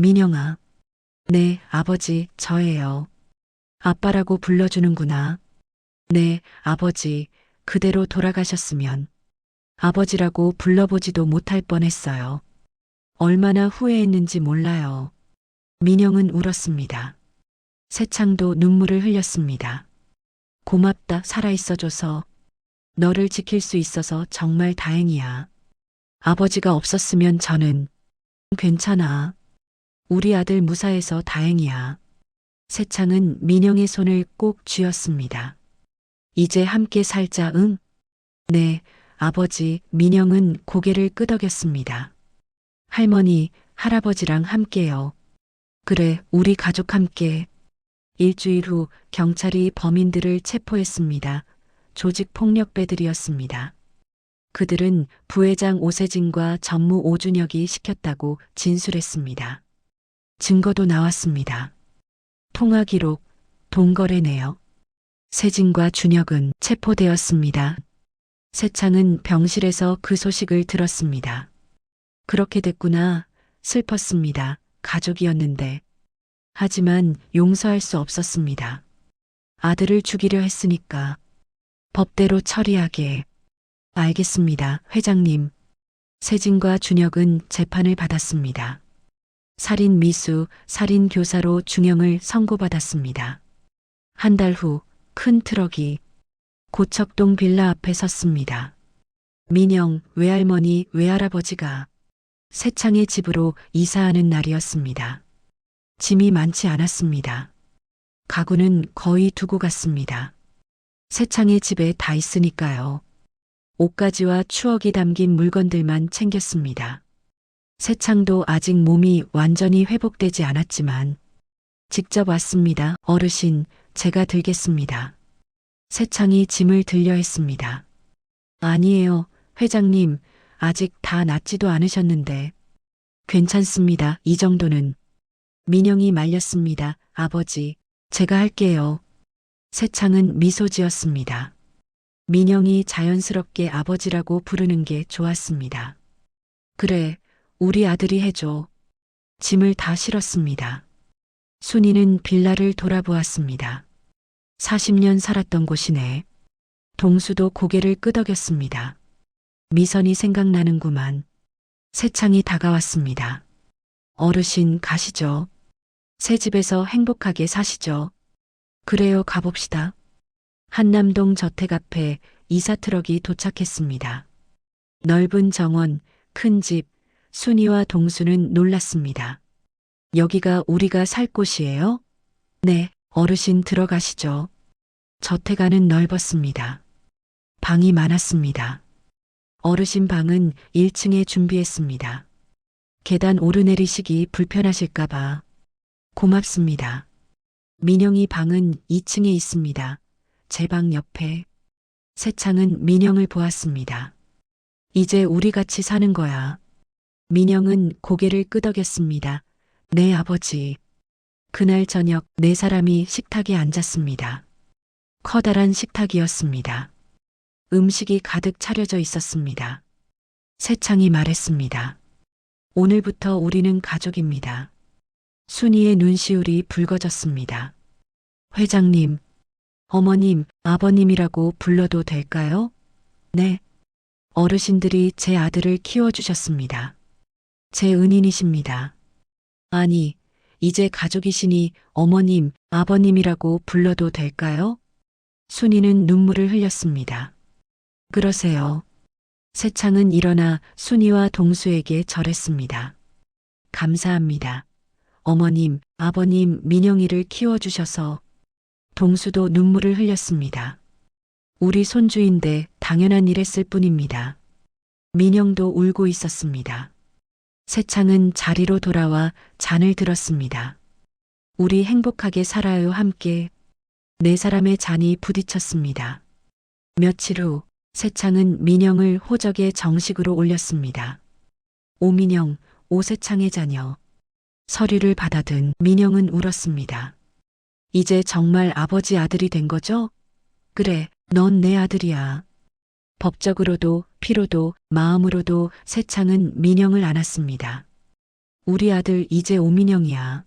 민영아. 네, 아버지, 저예요. 아빠라고 불러주는구나. 네, 아버지, 그대로 돌아가셨으면 아버지라고 불러보지도 못할 뻔했어요. 얼마나 후회했는지 몰라요. 민영은 울었습니다. 새 창도 눈물을 흘렸습니다. 고맙다, 살아있어줘서. 너를 지킬 수 있어서 정말 다행이야. 아버지가 없었으면 저는. 괜찮아. 우리 아들 무사해서 다행이야. 새 창은 민영의 손을 꼭 쥐었습니다. 이제 함께 살자, 응? 네, 아버지. 민영은 고개를 끄덕였습니다. 할머니, 할아버지랑 함께요. 그래, 우리 가족 함께. 일주일 후 경찰이 범인들을 체포했습니다. 조직폭력배들이었습니다. 그들은 부회장 오세진과 전무 오준혁이 시켰다고 진술했습니다. 증거도 나왔습니다. 통화 기록, 돈거래 내역. 세진과 준혁은 체포되었습니다. 새 창은 병실에서 그 소식을 들었습니다. 그렇게 됐구나. 슬펐습니다. 가족이었는데. 하지만 용서할 수 없었습니다. 아들을 죽이려 했으니까. 법대로 처리하게. 알겠습니다, 회장님. 세진과 준혁은 재판을 받았습니다. 살인 미수, 살인 교사로 중형을 선고받았습니다. 한 달 후 큰 트럭이 고척동 빌라 앞에 섰습니다. 민영, 외할머니, 외할아버지가 새 창의 집으로 이사하는 날이었습니다. 짐이 많지 않았습니다. 가구는 거의 두고 갔습니다. 새 창의 집에 다 있으니까요. 옷가지와 추억이 담긴 물건들만 챙겼습니다. 새 창도 아직 몸이 완전히 회복되지 않았지만 직접 왔습니다. 어르신, 제가 들겠습니다. 세창이 짐을 들려 했습니다. 아니에요, 회장님. 아직 다 낫지도 않으셨는데. 괜찮습니다. 이 정도는. 민영이 말렸습니다. 아버지, 제가 할게요. 세창은 미소 지었습니다. 민영이 자연스럽게 아버지라고 부르는 게 좋았습니다. 그래, 우리 아들이 해줘. 짐을 다 실었습니다. 순이는 빌라를 돌아보았습니다. 40년 살았던 곳이네. 동수도 고개를 끄덕였습니다. 미선이 생각나는구만. 세창이 다가왔습니다. 어르신 가시죠. 새 집에서 행복하게 사시죠. 그래요, 가봅시다. 한남동 저택 앞에 이사 트럭이 도착했습니다. 넓은 정원, 큰 집, 순이와 동수는 놀랐습니다. 여기가 우리가 살 곳이에요? 네, 어르신 들어가시죠. 저택 안은 넓었습니다. 방이 많았습니다. 어르신 방은 1층에 준비했습니다. 계단 오르내리시기 불편하실까봐. 고맙습니다. 민영이 방은 2층에 있습니다. 제 방 옆에. 세창은 민영을 보았습니다. 이제 우리 같이 사는 거야. 민영은 고개를 끄덕였습니다. 네, 아버지. 그날 저녁 4사람이 식탁에 앉았습니다. 커다란 식탁이었습니다. 음식이 가득 차려져 있었습니다. 세창이 말했습니다. 오늘부터 우리는 가족입니다. 순이의 눈시울이 붉어졌습니다. 회장님, 어머님, 아버님이라고 불러도 될까요? 네. 어르신들이 제 아들을 키워주셨습니다. 제 은인이십니다. 아니, 이제 가족이시니 어머님, 아버님이라고 불러도 될까요? 순이는 눈물을 흘렸습니다. 그러세요. 세창은 일어나 순이와 동수에게 절했습니다. 감사합니다. 어머님, 아버님, 민영이를 키워주셔서. 동수도 눈물을 흘렸습니다. 우리 손주인데 당연한 일 했을 뿐입니다. 민영도 울고 있었습니다. 세창은 자리로 돌아와 잔을 들었습니다. 우리 행복하게 살아요 함께. 4사람의 잔이 부딪혔습니다. 며칠 후 세창은 민영을 호적에 정식으로 올렸습니다. 오민영, 오세창의 자녀. 서류를 받아든 민영은 울었습니다. 이제 정말 아버지 아들이 된 거죠? 그래, 넌 내 아들이야. 법적으로도 피로도 마음으로도 세창은 민영을 안았습니다. 우리 아들 이제 오민영이야.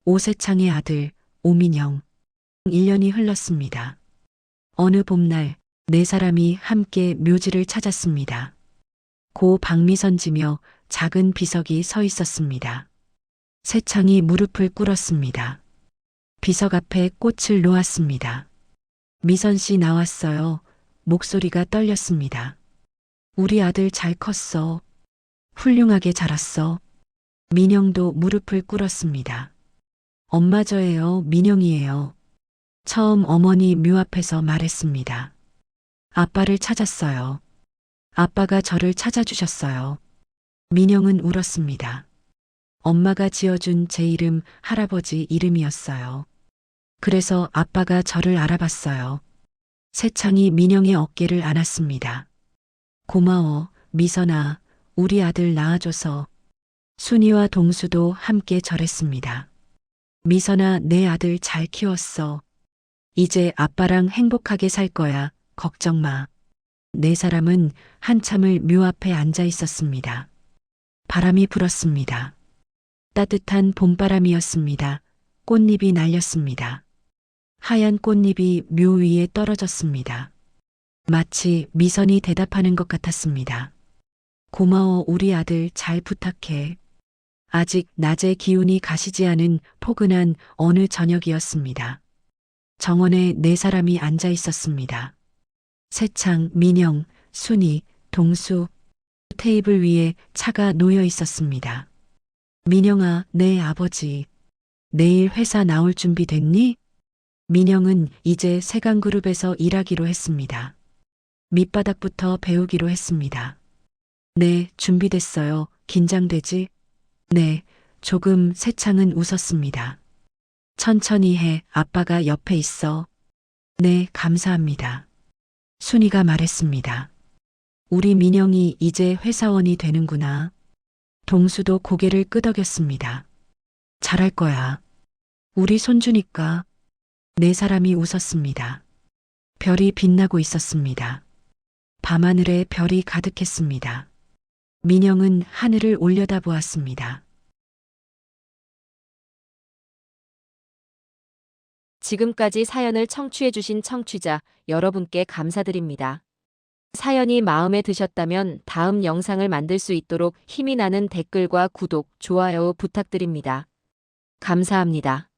오세창의 아들 오민영. 1년이 흘렀습니다. 어느 봄날 4사람이 함께 묘지를 찾았습니다. 고 박미선지며 작은 비석이 서 있었습니다. 세창이 무릎을 꿇었습니다. 비석 앞에 꽃을 놓았습니다. 미선 씨 나왔어요. 목소리가 떨렸습니다. 우리 아들 잘 컸어. 훌륭하게 자랐어. 민영도 무릎을 꿇었습니다. 엄마 저예요. 민영이에요. 처음 어머니 묘 앞에서 말했습니다. 아빠를 찾았어요. 아빠가 저를 찾아주셨어요. 민영은 울었습니다. 엄마가 지어준 제 이름 할아버지 이름이었어요. 그래서 아빠가 저를 알아봤어요. 세창이 민영의 어깨를 안았습니다. 고마워, 미선아, 우리 아들 낳아줘서. 순이와 동수도 함께 절했습니다. 미선아, 내 아들 잘 키웠어. 이제 아빠랑 행복하게 살 거야. 걱정 마. 4사람은 한참을 묘 앞에 앉아 있었습니다. 바람이 불었습니다. 따뜻한 봄바람이었습니다. 꽃잎이 날렸습니다. 하얀 꽃잎이 묘 위에 떨어졌습니다. 마치 미선이 대답하는 것 같았습니다. 고마워, 우리 아들 잘 부탁해. 아직 낮의 기운이 가시지 않은 포근한 어느 저녁이었습니다. 정원에 4사람이 앉아 있었습니다. 세창, 민영, 순이, 동수. 테이블 위에 차가 놓여 있었습니다. 민영아, 내 아버지. 내일 회사 나올 준비 됐니? 민영은 이제 세강그룹에서 일하기로 했습니다. 밑바닥부터 배우기로 했습니다. 네, 준비됐어요. 긴장되지? 네, 조금. 세창은 웃었습니다. 천천히 해. 아빠가 옆에 있어. 네, 감사합니다. 순이가 말했습니다. 우리 민영이 이제 회사원이 되는구나. 동수도 고개를 끄덕였습니다. 잘할 거야. 우리 손주니까. 네 사람이 웃었습니다. 별이 빛나고 있었습니다. 밤하늘에 별이 가득했습니다. 민영은 하늘을 올려다보았습니다. 지금까지 사연을 청취해주신 청취자 여러분께 감사드립니다. 사연이 마음에 드셨다면 다음 영상을 만들 수 있도록 힘이 나는 댓글과 구독, 좋아요 부탁드립니다. 감사합니다.